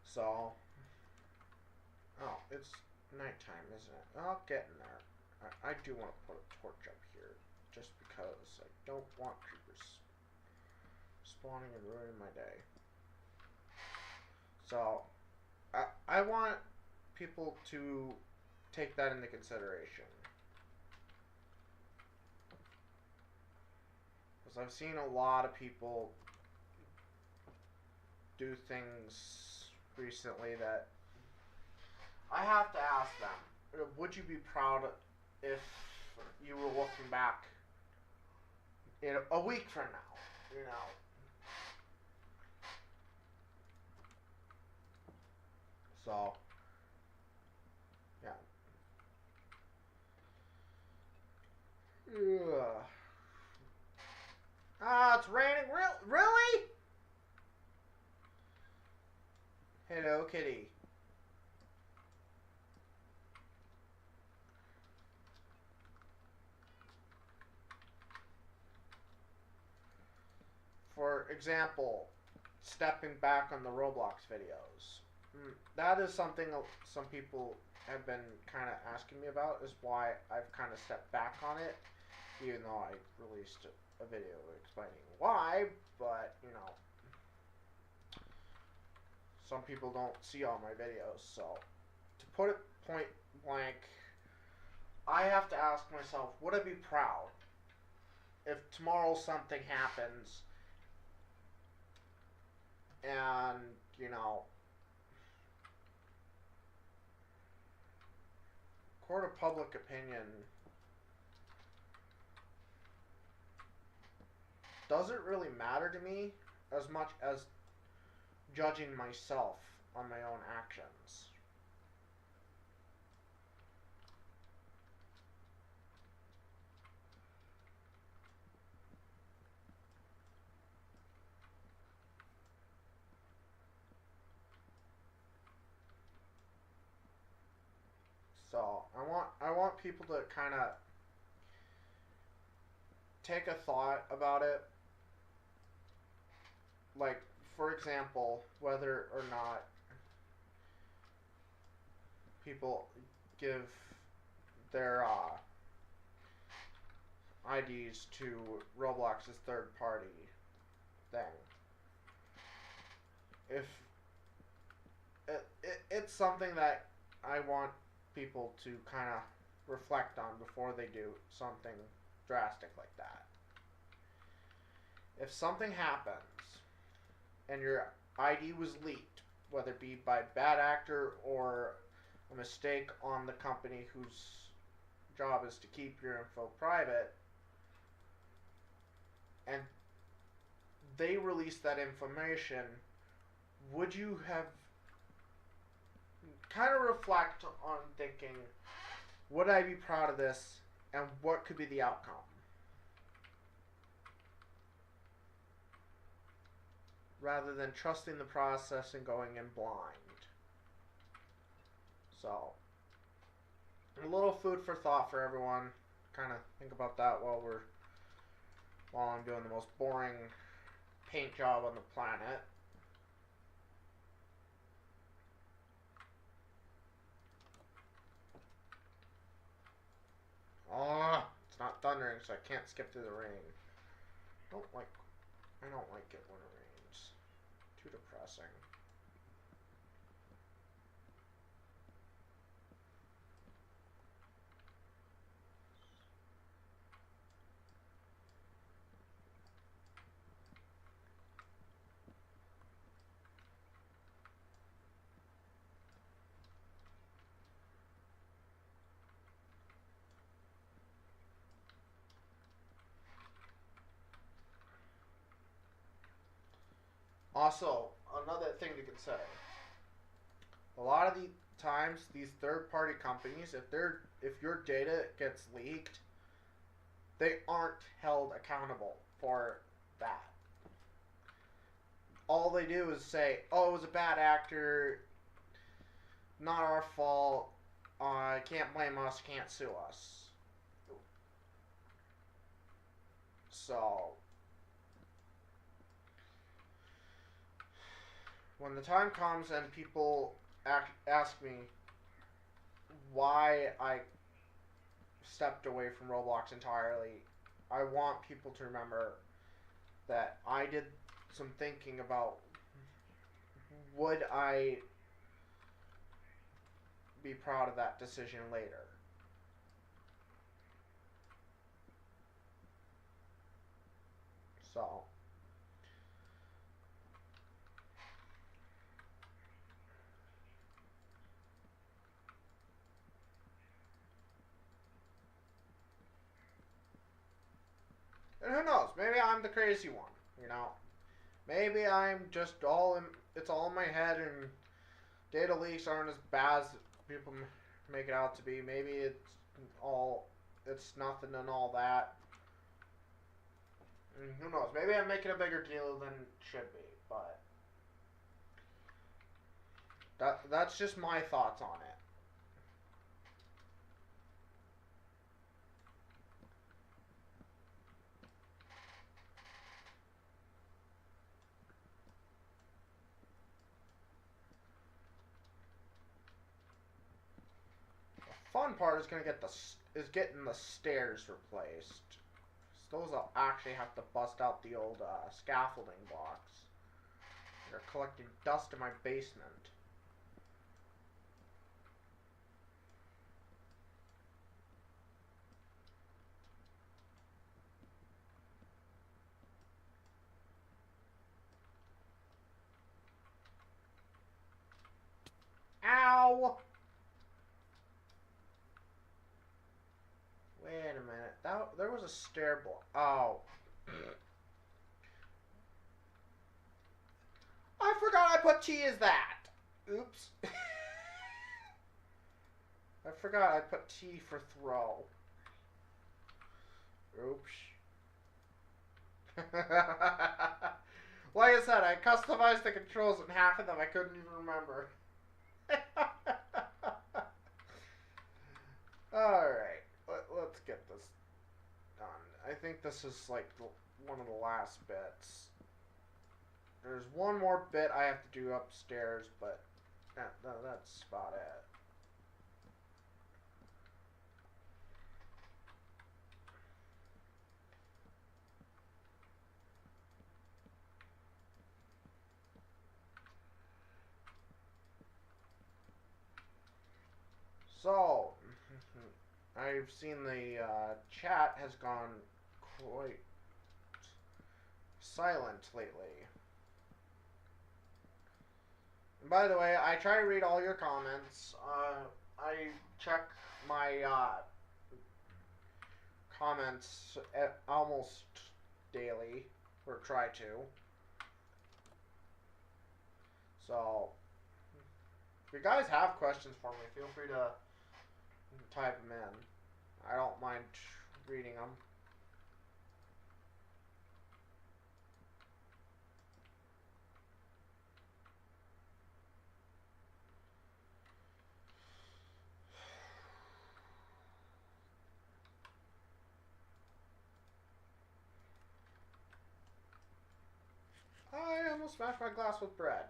So, oh, it's nighttime, isn't it? I'll get in there. I do want to put a torch up here, just because I don't want creepers spawning and ruining my day. So, I want people to take that into consideration. Because Because I've seen a lot of people do things recently that I have to ask them, would you be proud if you were looking back in a week from now, you know? So, yeah. Ugh. Ah, it's raining. Really? Hello, kitty. For example, stepping back on the Roblox videos. That is something some people have been kind of asking me about, is why I've kind of stepped back on it, even though I released a video explaining why, but, you know, some people don't see all my videos, so to put it point blank, I have to ask myself, would I be proud if tomorrow something happens and, you know, court of public opinion doesn't really matter to me as much as judging myself on my own actions. So I want people to kind of take a thought about it. Like, for example, whether or not people give their IDs to Roblox's third party thing. If it's something that I want people to kind of reflect on before they do something drastic like that. If something happens and your ID was leaked, whether it be by a bad actor or a mistake on the company whose job is to keep your info private, and they release that information, would you have kind of reflect on thinking, would I be proud of this and what could be the outcome? Rather than trusting the process and going in blind. So, a little food for thought for everyone. Kind of think about that while I'm doing the most boring paint job on the planet. Oh, it's not thundering, so I can't skip through the rain. I don't like it when it rains. Too depressing. Also, another thing to consider. A lot of the times, these third-party companies, if your data gets leaked, they aren't held accountable for that. All they do is say, "Oh, it was a bad actor, not our fault. Can't blame us, can't sue us." So, when the time comes and people ask me why I stepped away from Roblox entirely, I want people to remember that I did some thinking about, would I be proud of that decision later? So. And who knows? Maybe I'm the crazy one, you know? Maybe I'm just all in, it's all in my head and data leaks aren't as bad as people make it out to be. Maybe it's nothing and all that. And who knows? Maybe I'm making a bigger deal than it should be, but that's just my thoughts on it. Fun part is getting the stairs replaced. So those I'll actually have to bust out the old scaffolding blocks. They're collecting dust in my basement. Ow! Wait a minute. There was a stair block. Oh. I forgot I put T as that. Oops. I forgot I put T for throw. Oops. Like I said, I customized the controls and half of them I couldn't even remember. Alright, let's get this done. I think this is like one of the last bits. There's one more bit I have to do upstairs, but that's about it. So, I've seen the chat has gone quite silent lately. And by the way, I try to read all your comments. I check my comments almost daily, or try to. So, if you guys have questions for me, feel free to type them in. I don't mind reading them. I almost smashed my glass with bread.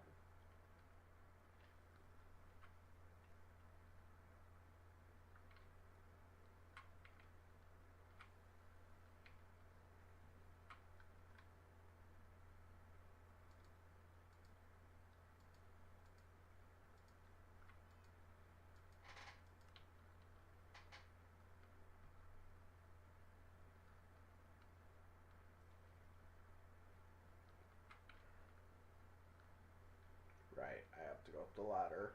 Right, I have to go up the ladder.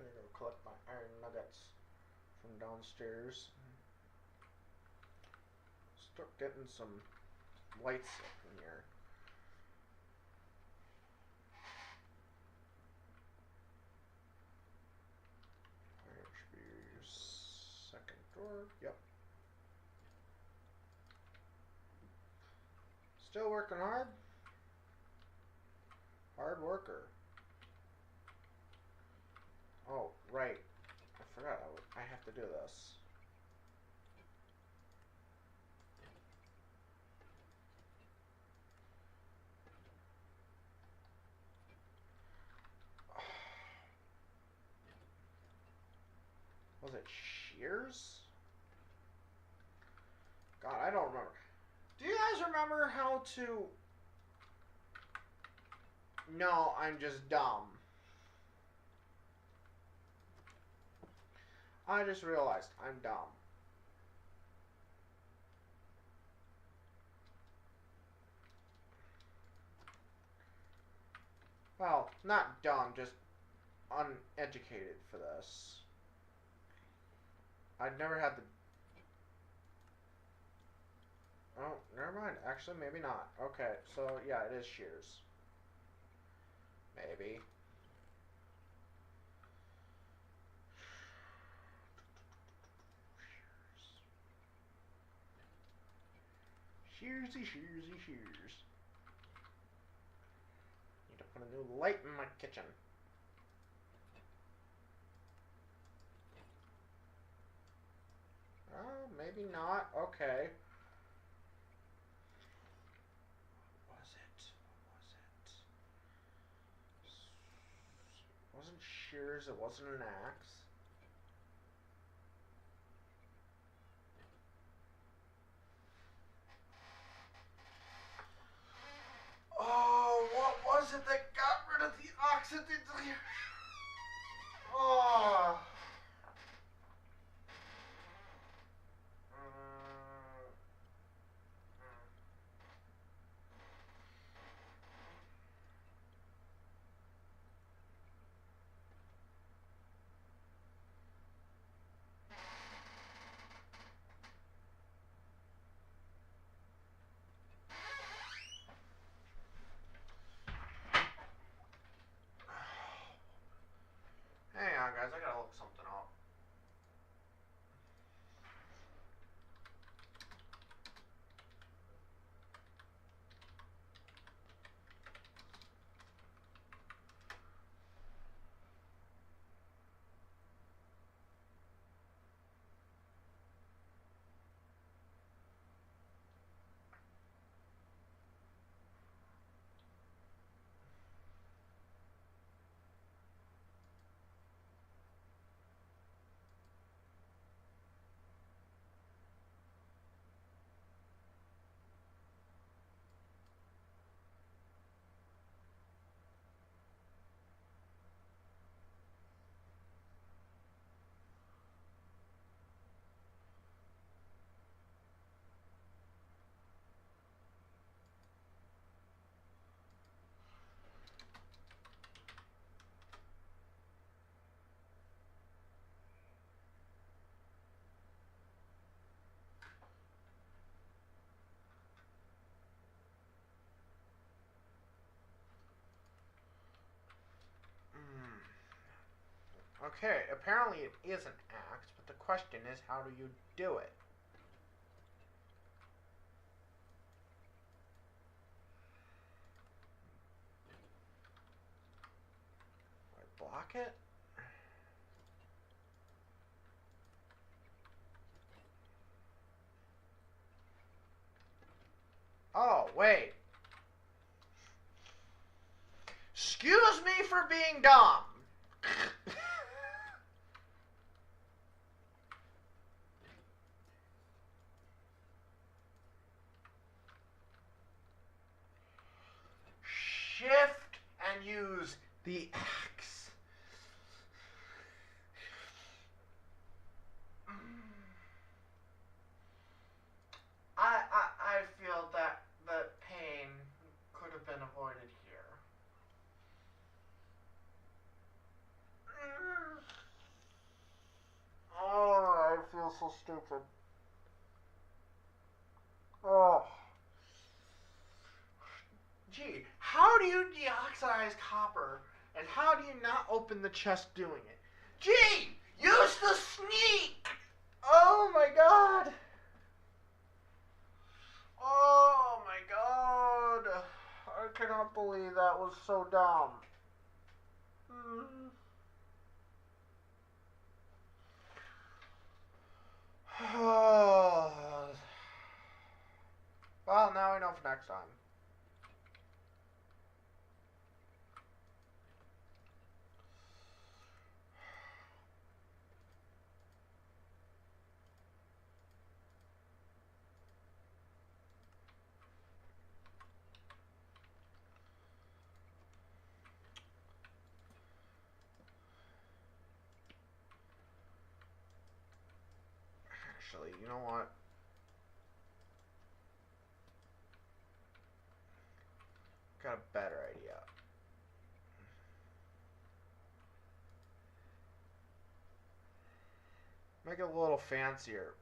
I'm gonna go collect my iron nuggets from downstairs. Start getting some lights up in here. Fire spears. Yep. Still working hard. Hard worker. Oh, right. I forgot I have to do this. Was it shears? God, I don't remember. Do you guys remember how to... No, I'm just dumb. I just realized I'm dumb. Well, not dumb, just uneducated for this. I'd never had the... Oh, never mind. Actually, maybe not. Okay, so yeah, it is shears. Maybe. Shearsy, shearsy, shears. Need to put a new light in my kitchen. Oh, maybe not. Okay. What was it? It wasn't shears. It wasn't an axe. Oh, what was it that got rid of the oxygen? Oh. Hang on, guys. I gotta look something up. Okay, apparently it is an axe, but the question is, how do you do it? Do I block it? Oh, wait. Excuse me for being dumb. Shift and use the axe. I feel that the pain could have been avoided here. Oh, I feel so stupid. Oh. Gee, how do you deoxidize copper, and how do you not open the chest doing it? Gee, use the sneak! Oh my That was so dumb. Mm. Well, now I know for next time. Actually, you know what? Got a better idea. Make it a little fancier.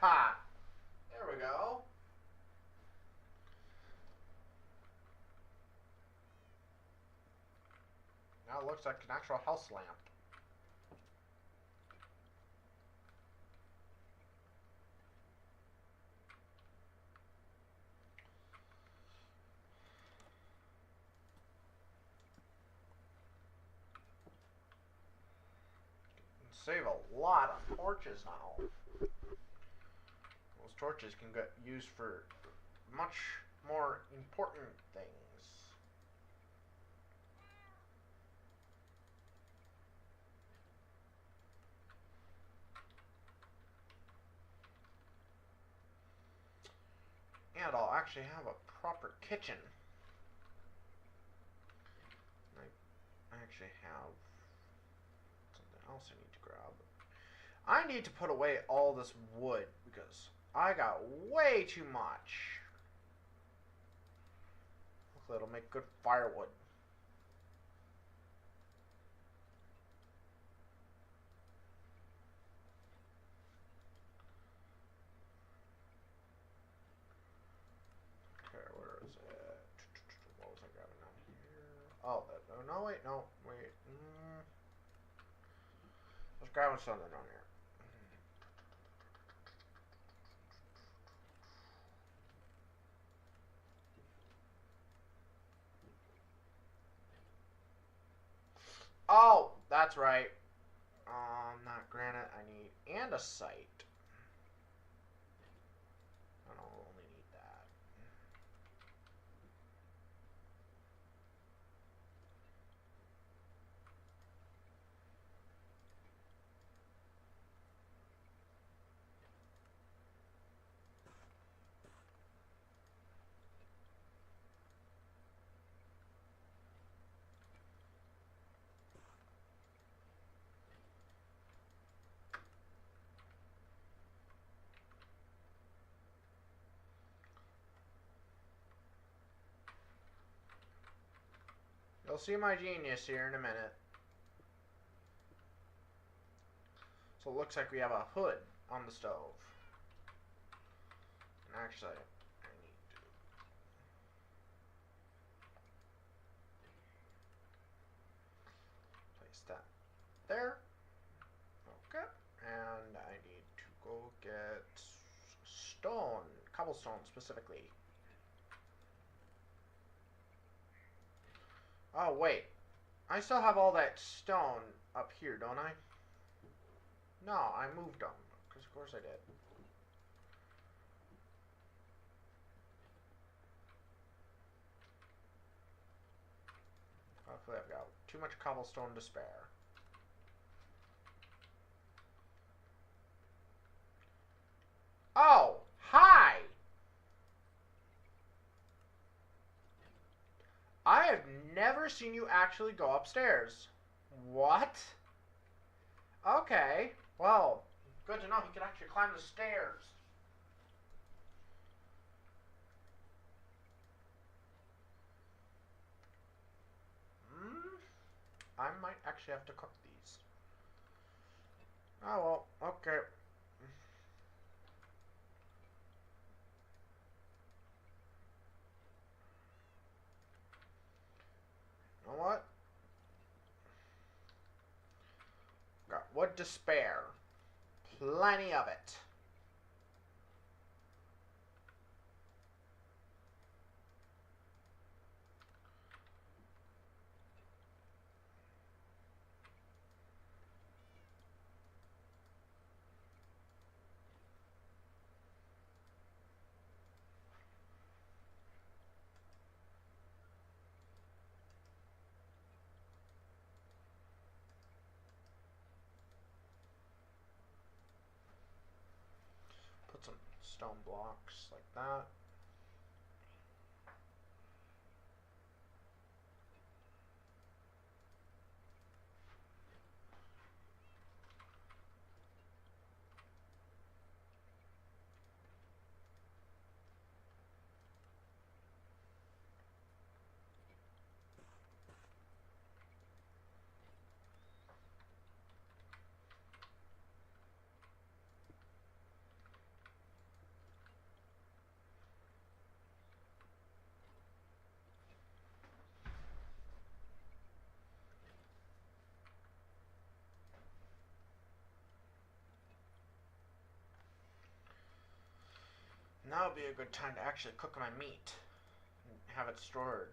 Haha! There we go. Now it looks like an actual house lamp. Save a lot of torches now. Those torches can get used for much more important things. And I'll actually have a proper kitchen. I actually have something else I need to grab. I need to put away all this wood because I got way too much. Hopefully it'll make good firewood. Okay, where is it? What was I grabbing down here? Oh, no, wait, no, wait. I was grabbing something down here. Oh, that's right. Not granite. I need and a site. I don't only need that. You'll see my genius here in a minute. So it looks like we have a hood on the stove. And actually, I need to place that there. Okay. And I need to go get stone, cobblestone specifically. Oh, wait. I still have all that stone up here, don't I? No, I moved them. Because of course I did. Hopefully I've got too much cobblestone to spare. Oh, hi! I have never seen you actually go upstairs. What? Okay. Well, good to know he can actually climb the stairs. I might actually have to cook these. Oh well, okay. wood to spare. Plenty of it. Put some stone blocks like that. Now would be a good time to actually cook my meat and have it stored.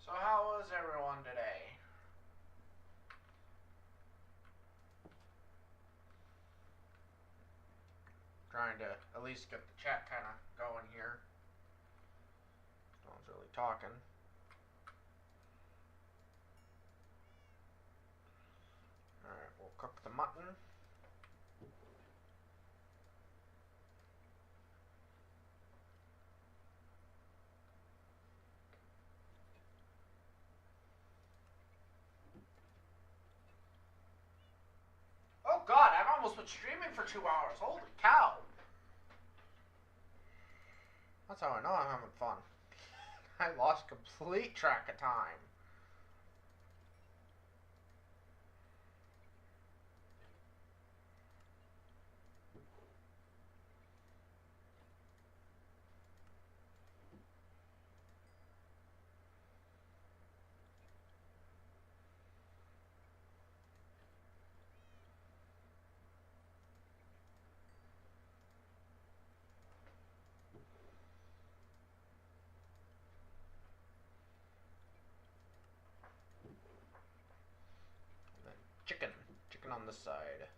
So how was everyone today? Trying to at least get the chat kind of going here. No one's really talking. Alright, we'll cook the mutton. Oh god, I've almost been streaming for 2 hours. Holy cow. That's how I know I'm having fun. I lost complete track of time. And then chicken. Chicken on this side.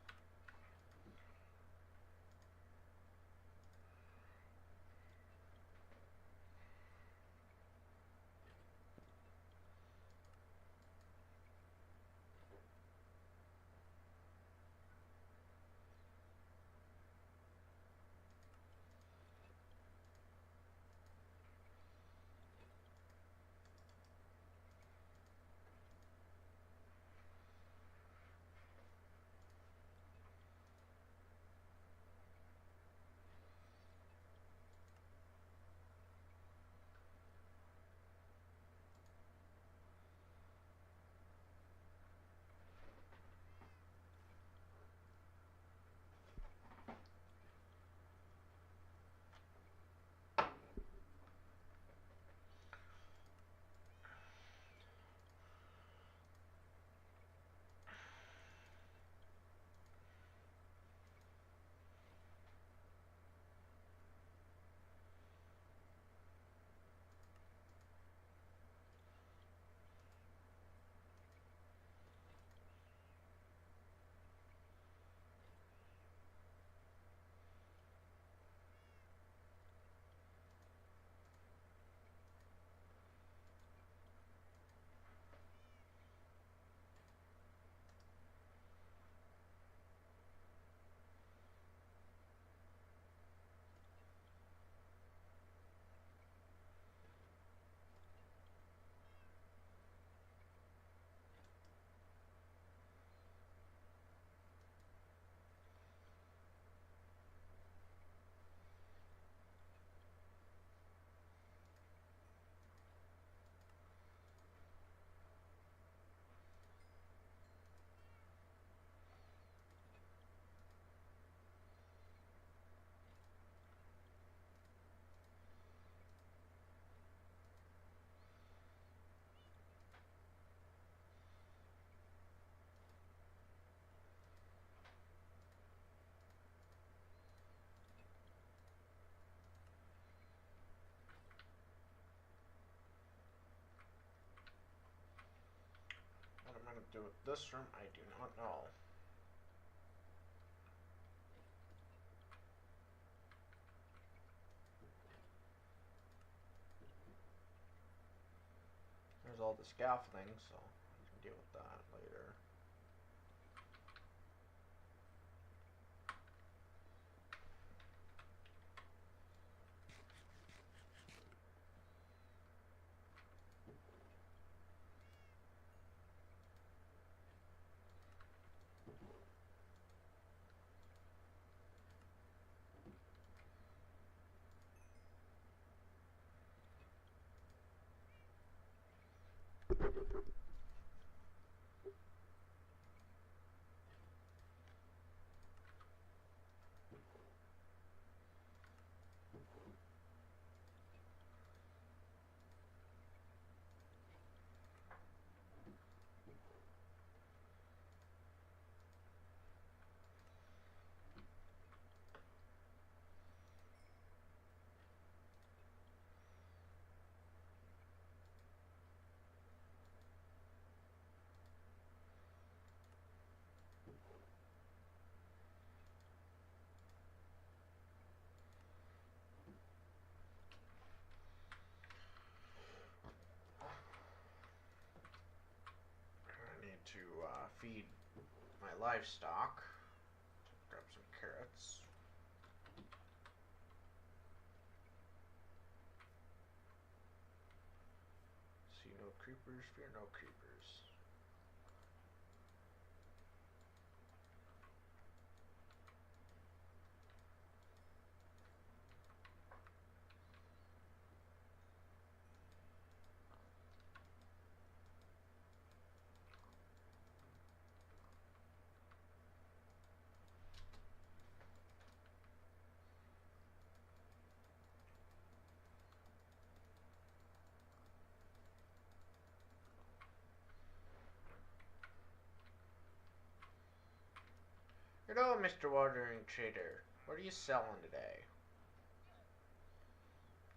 do with this room, I do not know. There's all the scaffolding, so I can deal with that later. I need to feed my livestock. Grab some carrots. See no creepers, fear no creepers. Hello, Mr. Watering Trader. What are you selling today?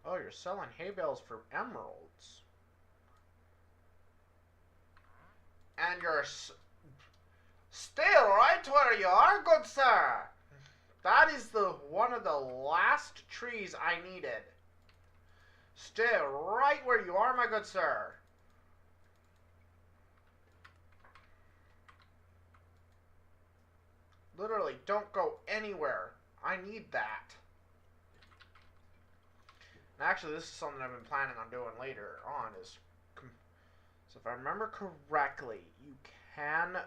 Oh, you're selling hay bales for emeralds. And you're still right where you are, good sir. That is one of the last trees I needed. Stay right where you are, my good sir. Literally, don't go anywhere. I need that. And actually, this is something I've been planning on doing later on. So if I remember correctly, you can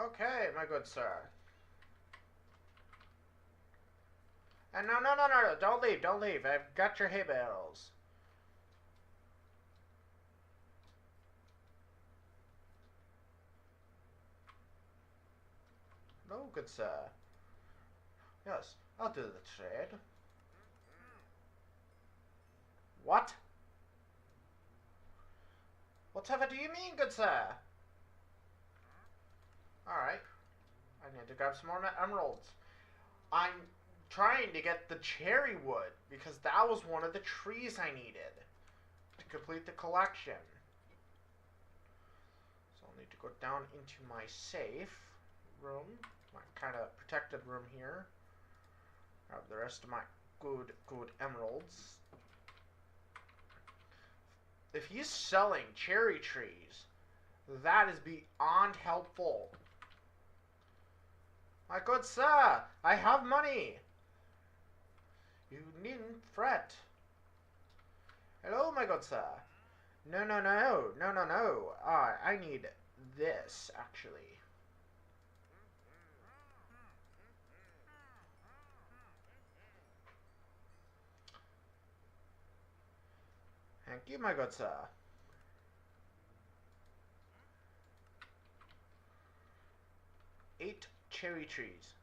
okay, my good sir. And no, don't leave. I've got your hay bales. No, good sir. Yes, I'll do the trade. What? Whatever do you mean, good sir? Alright. I need to grab some more emeralds. I'm trying to get the cherry wood because that was one of the trees I needed to complete the collection. So I'll need to go down into my safe room, my kind of protected room here. Grab the rest of my good emeralds. If he's selling cherry trees, that is beyond helpful. My good sir, I have money. You needn't fret. Hello, my good sir. No. I need this, actually. Thank you, my good sir. Eight cherry trees.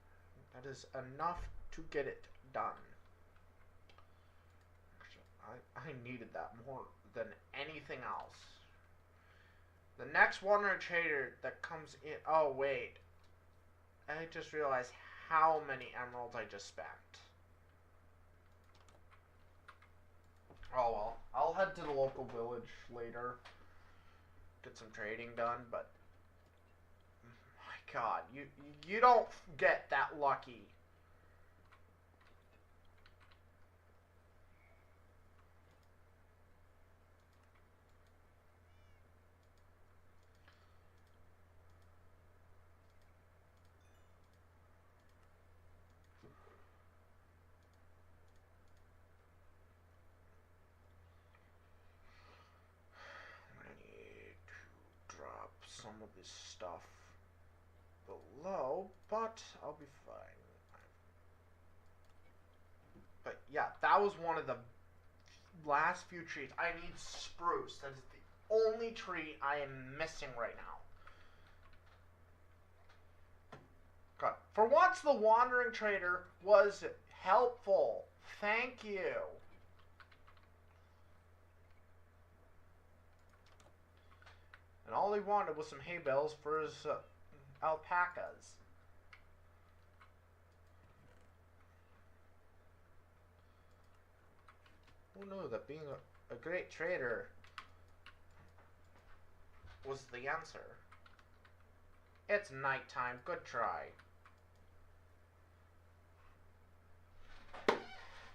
That is enough to get it done. I needed that more than anything else. The next wandering trader that comes in... Oh, wait. I just realized how many emeralds I just spent. Oh, well. I'll head to the local village later. Get some trading done, but... My God, you don't get that lucky. Some of this stuff below, but I'll be fine. But yeah, that was one of the last few trees. I need spruce. That is the only tree I am missing right now. God. For once, the wandering trader was helpful. Thank you. And all he wanted was some hay bales for his alpacas. Who knew that being a great trader was the answer? It's nighttime. Good try.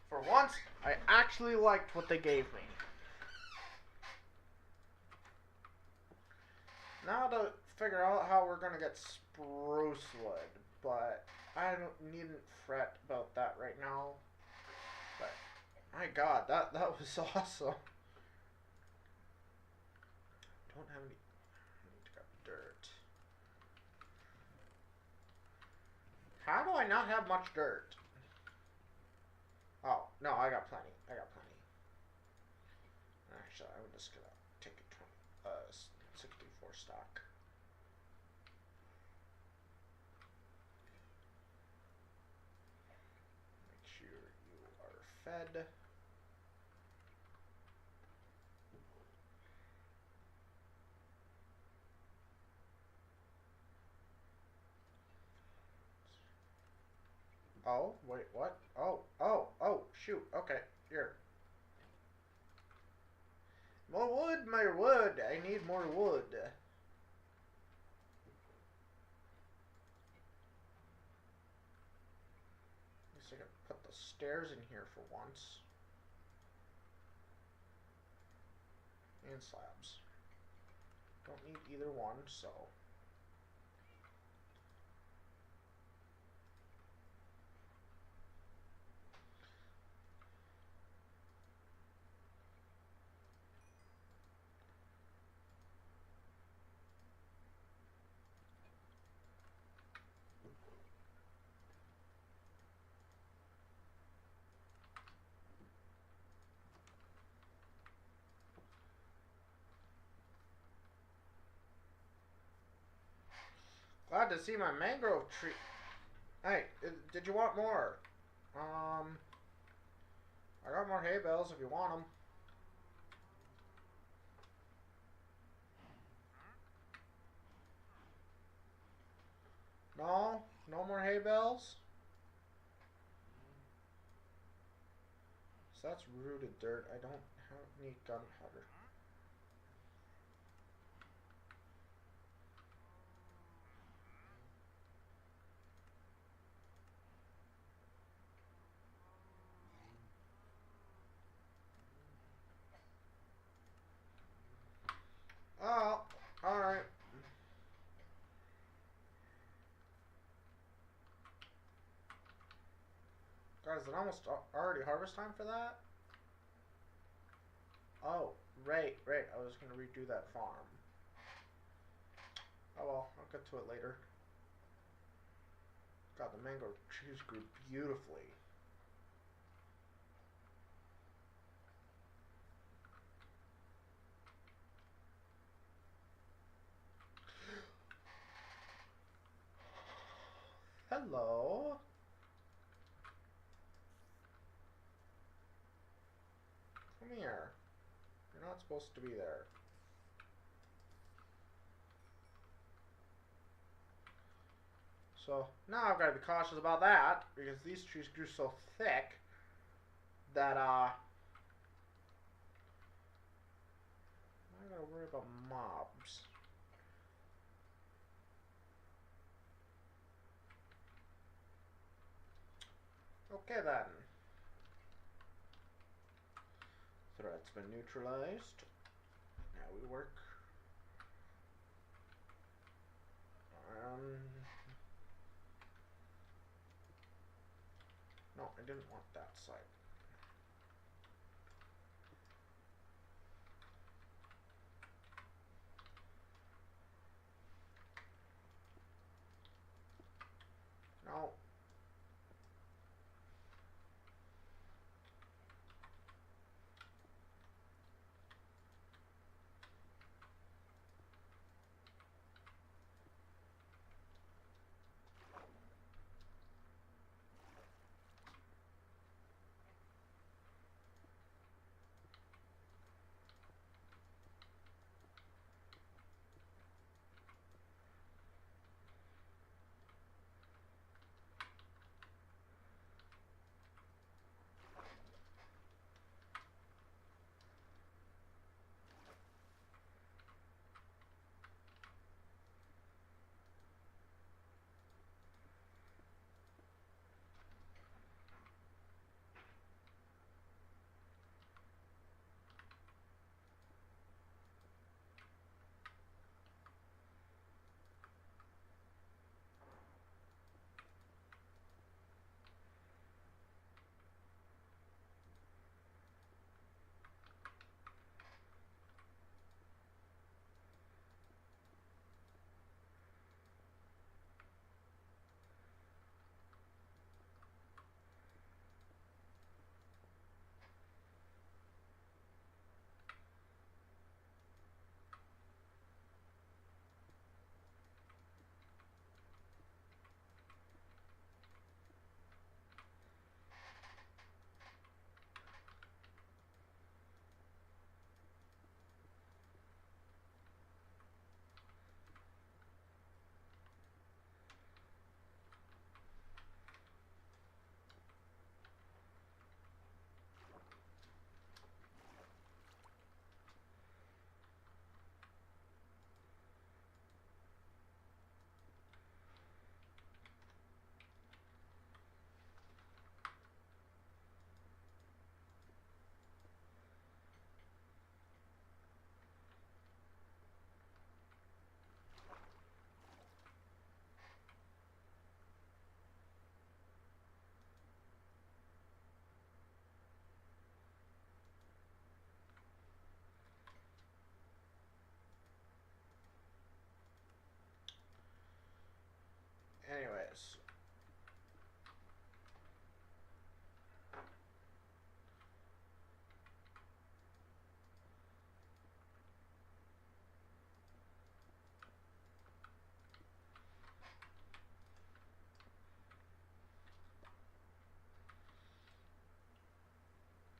For once, I actually liked what they gave me. Now to figure out how we're gonna get spruce wood, but I needn't fret about that right now. But my God, that was awesome. Don't have any. I need to grab dirt. How do I not have much dirt? Oh no, I got plenty. I got plenty. Actually, I'm just gonna take a 64 stock. Make sure you are fed. Oh, wait, what? Oh, shoot, okay, here. More wood, I need more wood. At least I can put the stairs in here for once. And slabs. Don't need either one, so... Glad to see my mangrove tree. Hey, did you want more? I got more hay bales if you want them. No? No more hay bales? So that's rooted dirt. I don't need gunpowder. Oh, alright. Guys, is it almost already harvest time for that? Oh, right. I was going to redo that farm. Oh well, I'll get to it later. God, the mango trees grew beautifully. Hello. Come here. You're not supposed to be there. So now I've got to be cautious about that because these trees grew so thick that I gotta worry about mobs. Okay then. Threat's been neutralized. Now we work. No, I didn't want that side. No. Anyways.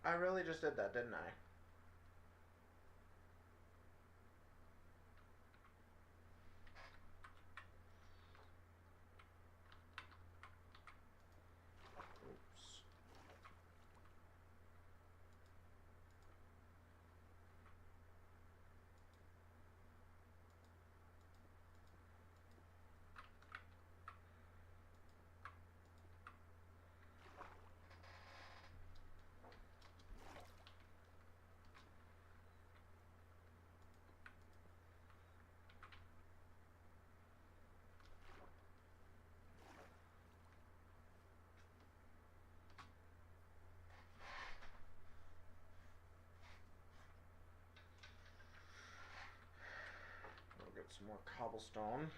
I really just did that, didn't I? Oops. We'll get some more cobblestone.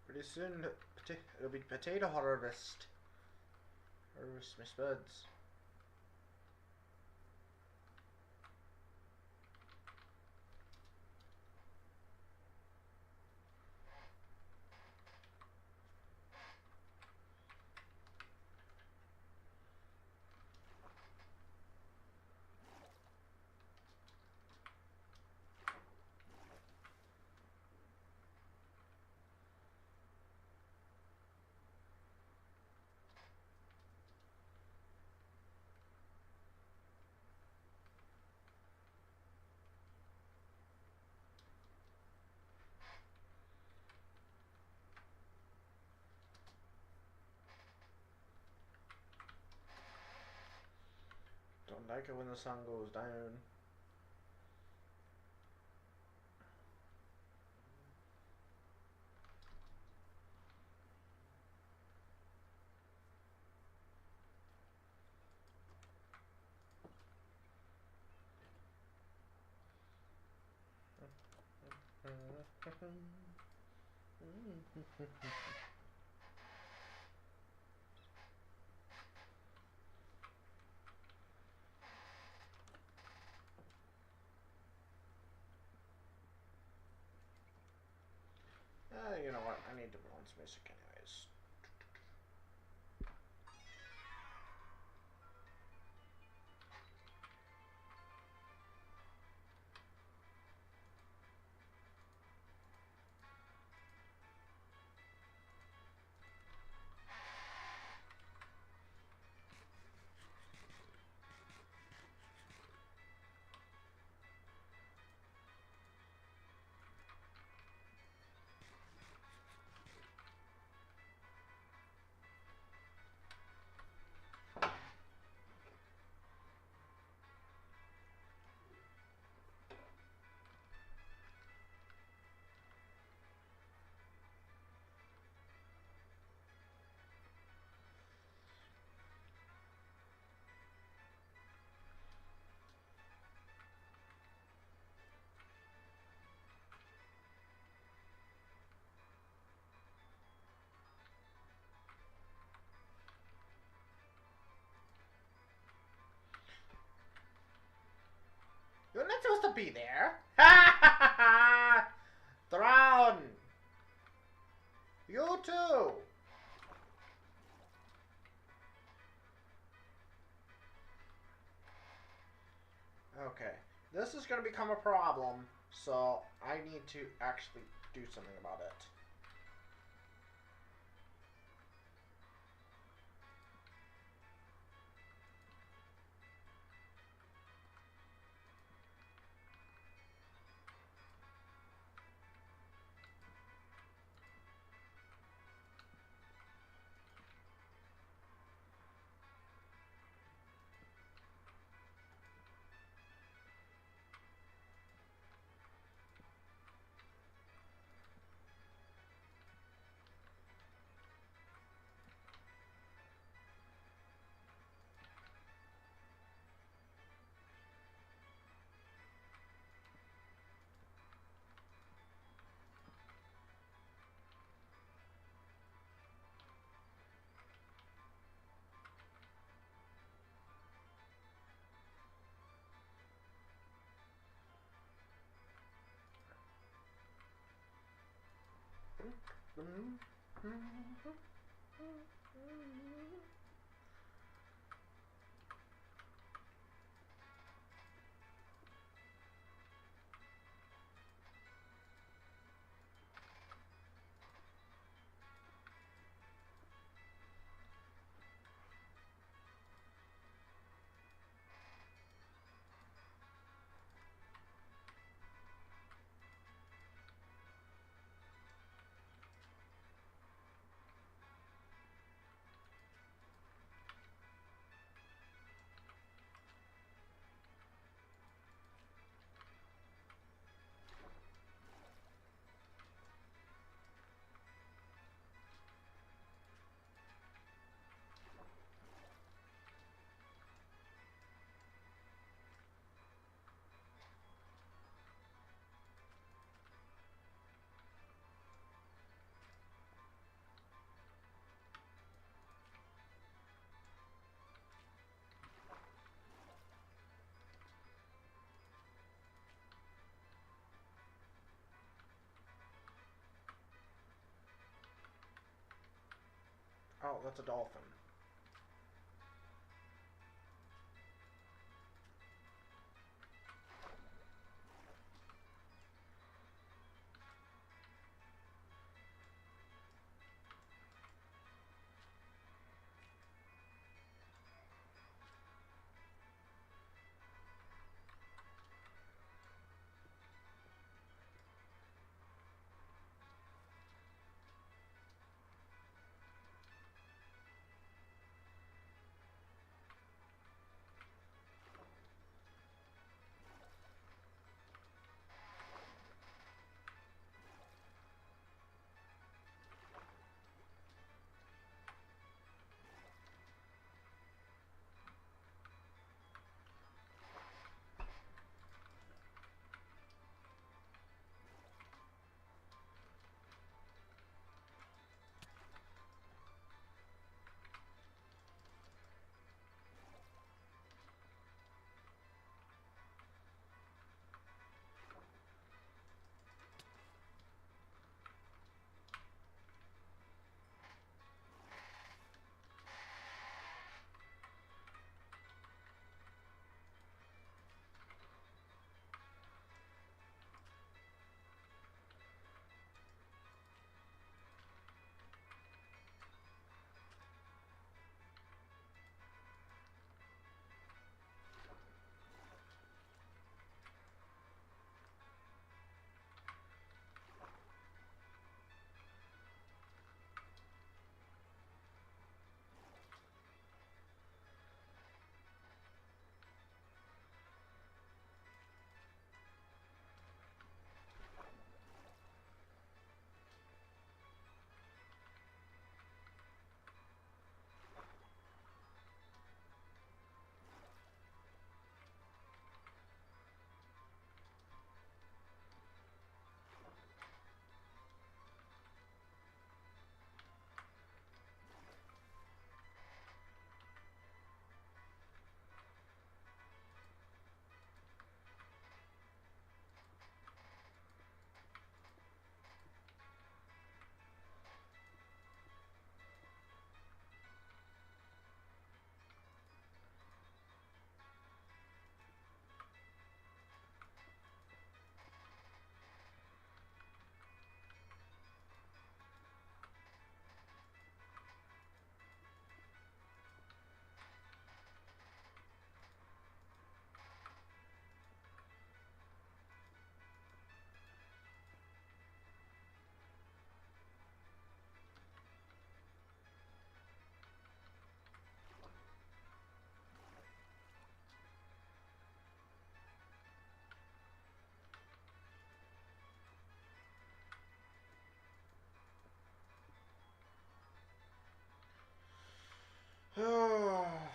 Pretty soon, it'll be potato harvest. Harvest my spuds. Don't like it when the sun goes down. You know what? I need to balance music anyways. You're not supposed to be there. Ha ha ha ha! Drown! You too! Okay. This is going to become a problem, so I need to actually do something about it. that's a dolphin.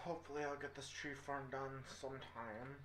Hopefully I'll get this tree farm done sometime.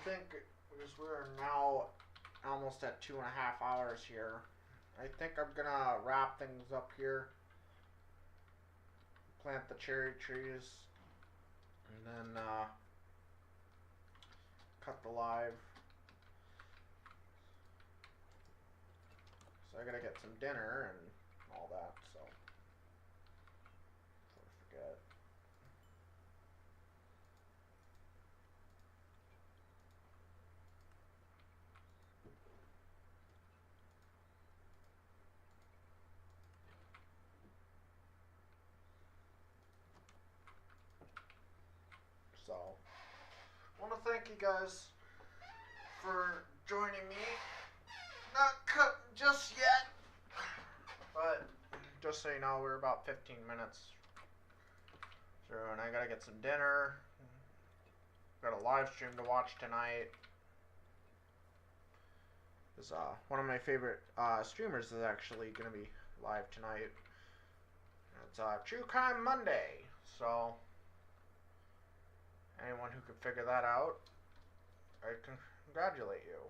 think, because we're now almost at 2.5 hours here, I think I'm gonna wrap things up here. Plant the cherry trees, and then cut the live. So I gotta get some dinner and all that, so before I forget. So, I want to thank you guys for joining me. Not cut just yet, but just so you know, we're about 15 minutes through, and I gotta get some dinner. Got a live stream to watch tonight. Because one of my favorite streamers is actually gonna be live tonight. It's True Crime Monday, so anyone who could figure that out, I congratulate you.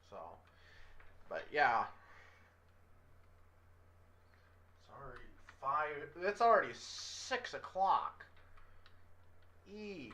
So, but yeah, it's already 6 o'clock. Eesh.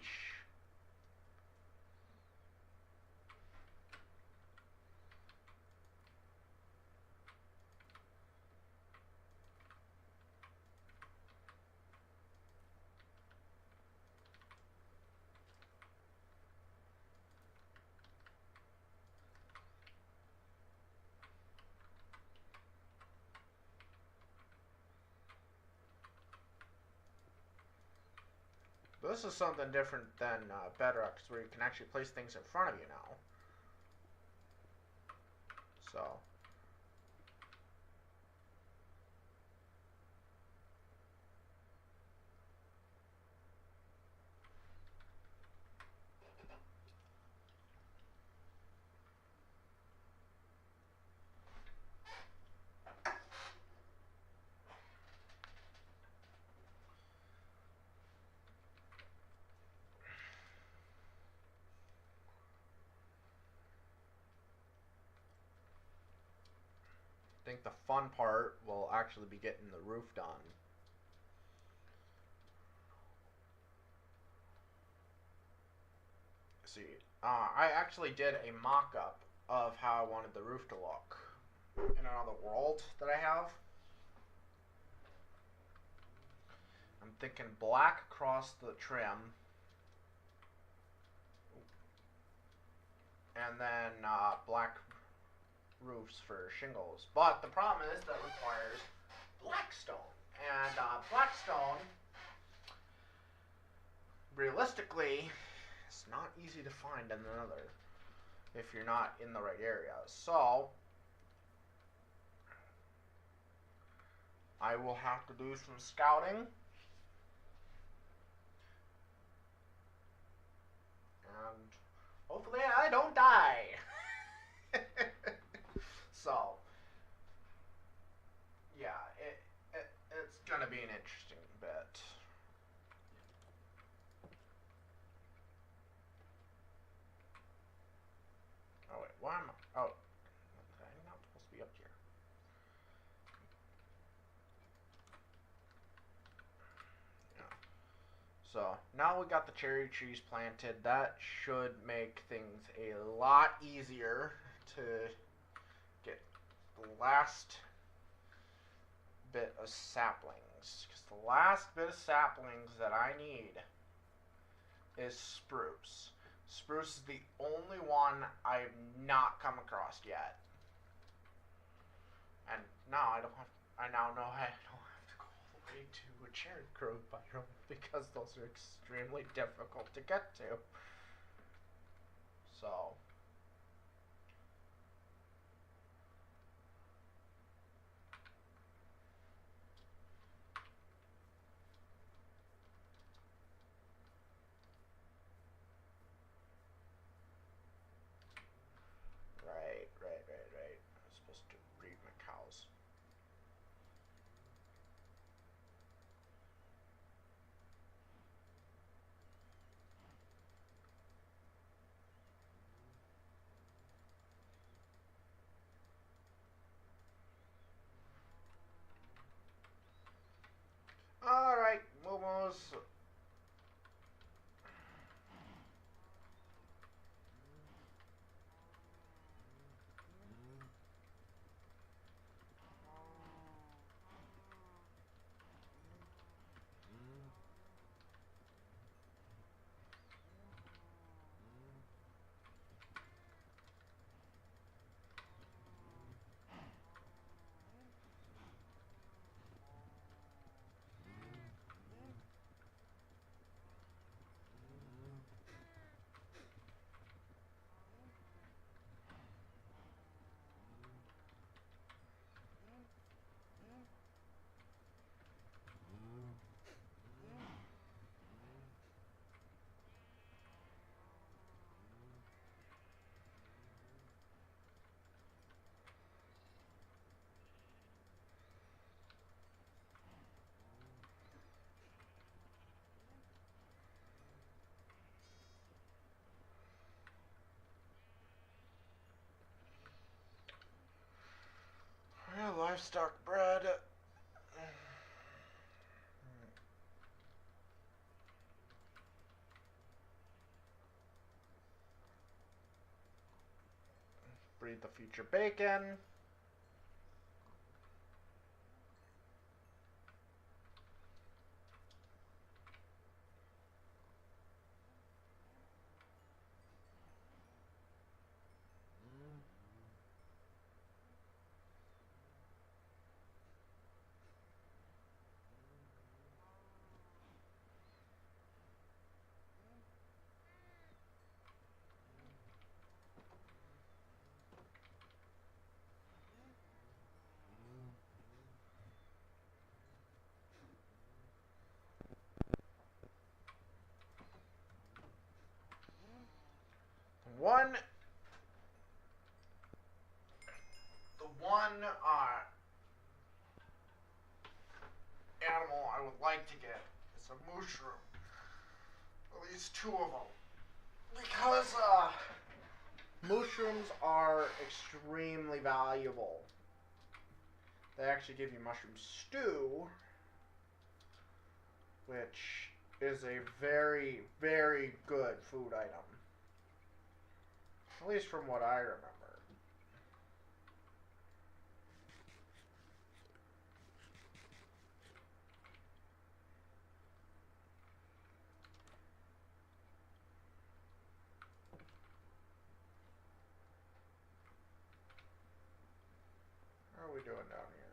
But this is something different than Bedrock, where you can actually place things in front of you now. So. I think the fun part will actually be getting the roof done. See, I actually did a mock-up of how I wanted the roof to look in another world that I have. I'm thinking black across the trim, and then black roofs for shingles. But the problem is that requires blackstone, and blackstone, realistically, it's not easy to find in another if you're not in the right area. So I will have to do some scouting, and hopefully I don't die. So yeah, it's gonna be an interesting bit. Oh wait, why am I? Oh, I'm not supposed to be up here. Yeah. So now we got the cherry trees planted. That should make things a lot easier to get the last bit of saplings. Because the last bit of saplings that I need is spruce. Spruce is the only one I've not come across yet. And now I now know I don't have to go all the way to a cherry grove biome because those are extremely difficult to get to. So. Right. I was supposed to breed my cows. livestock bread. Breed the future bacon. The one animal I would like to get is a mushroom. At least 2 of them. Because mushrooms are extremely valuable. They actually give you mushroom stew, which is a very, very good food item. At least from what I remember. How are we doing down here?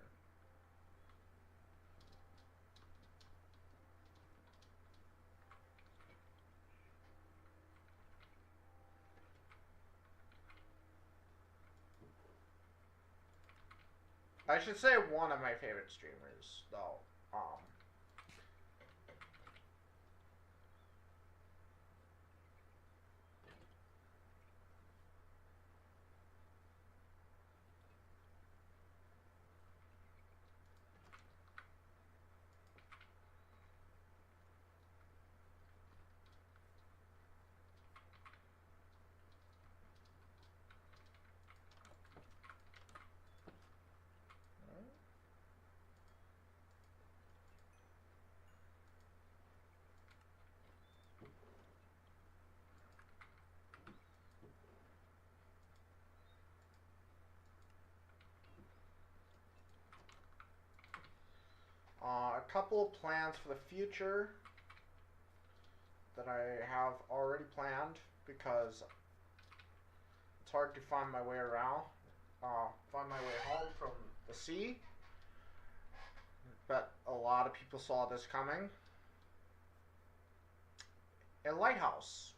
I should say one of my favorite streamers, though. A couple of plans for the future that I have already planned because it's hard to find my way around, find my way home from the sea. But a lot of people saw this coming. A lighthouse.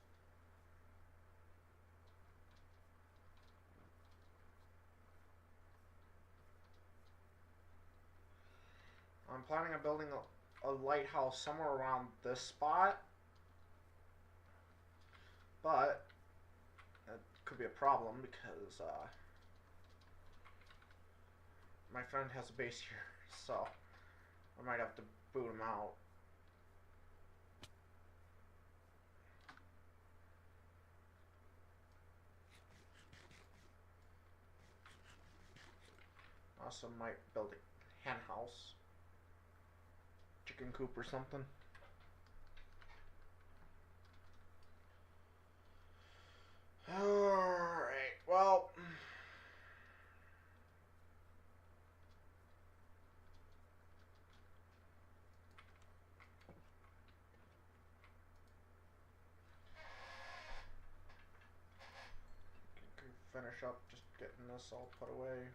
I'm planning on building a lighthouse somewhere around this spot, but it could be a problem because my friend has a base here, so I might have to boot him out. Also might build a hen house. Chicken coop or something. Alright, well. Finish up just getting this all put away.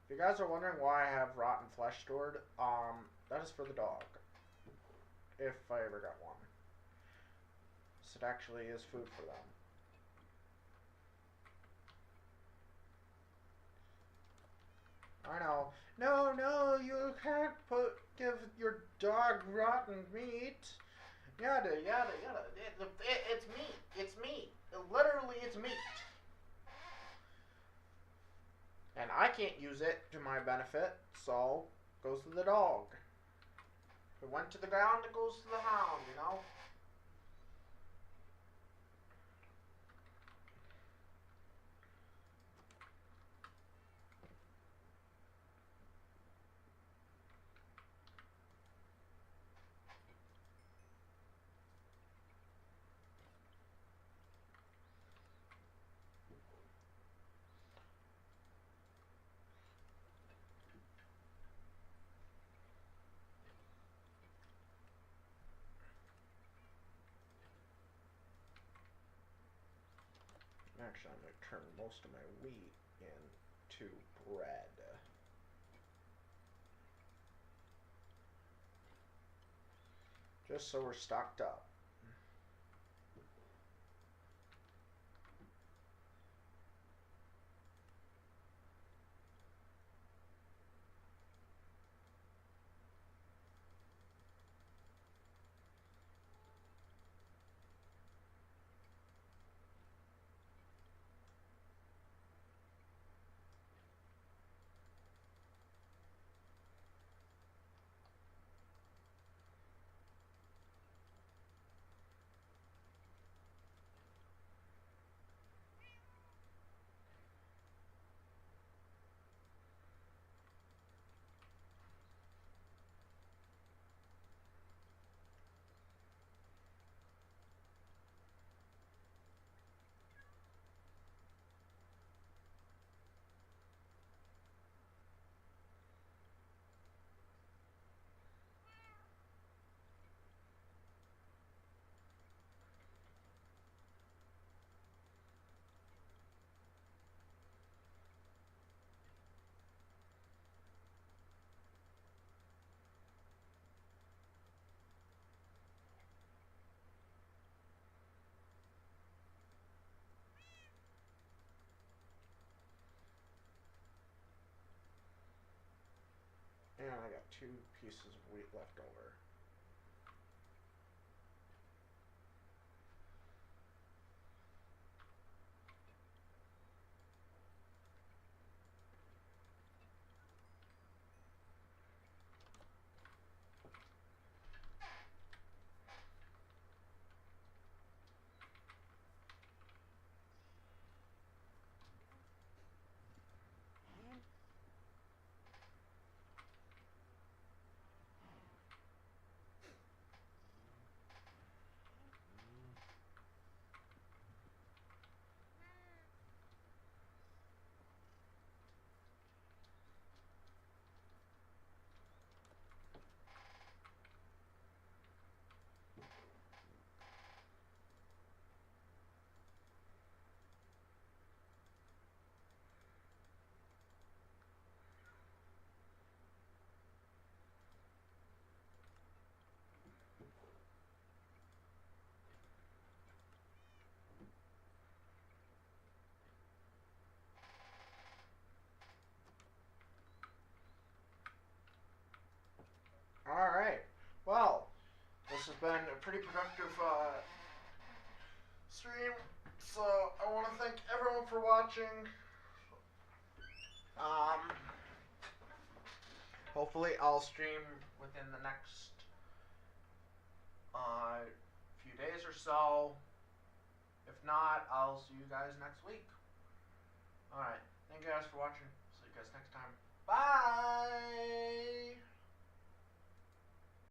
If you guys are wondering why I have rotten flesh stored, that is for the dog. If I ever got one. So it actually is food for them. I know. No, you can't give your dog rotten meat. Yada, yada, yada. It's meat. It's meat. Literally, it's meat. And I can't use it to my benefit, so it goes to the dog. If it went to the ground, it goes to the hound, you know? Actually, I'm going to turn most of my wheat into bread. Just so we're stocked up. And I got 2 pieces of wheat left over. Alright, well, this has been a pretty productive stream, so I want to thank everyone for watching. Hopefully I'll stream within the next few days or so. If not, I'll see you guys next week. Alright, thank you guys for watching. See you guys next time. Bye!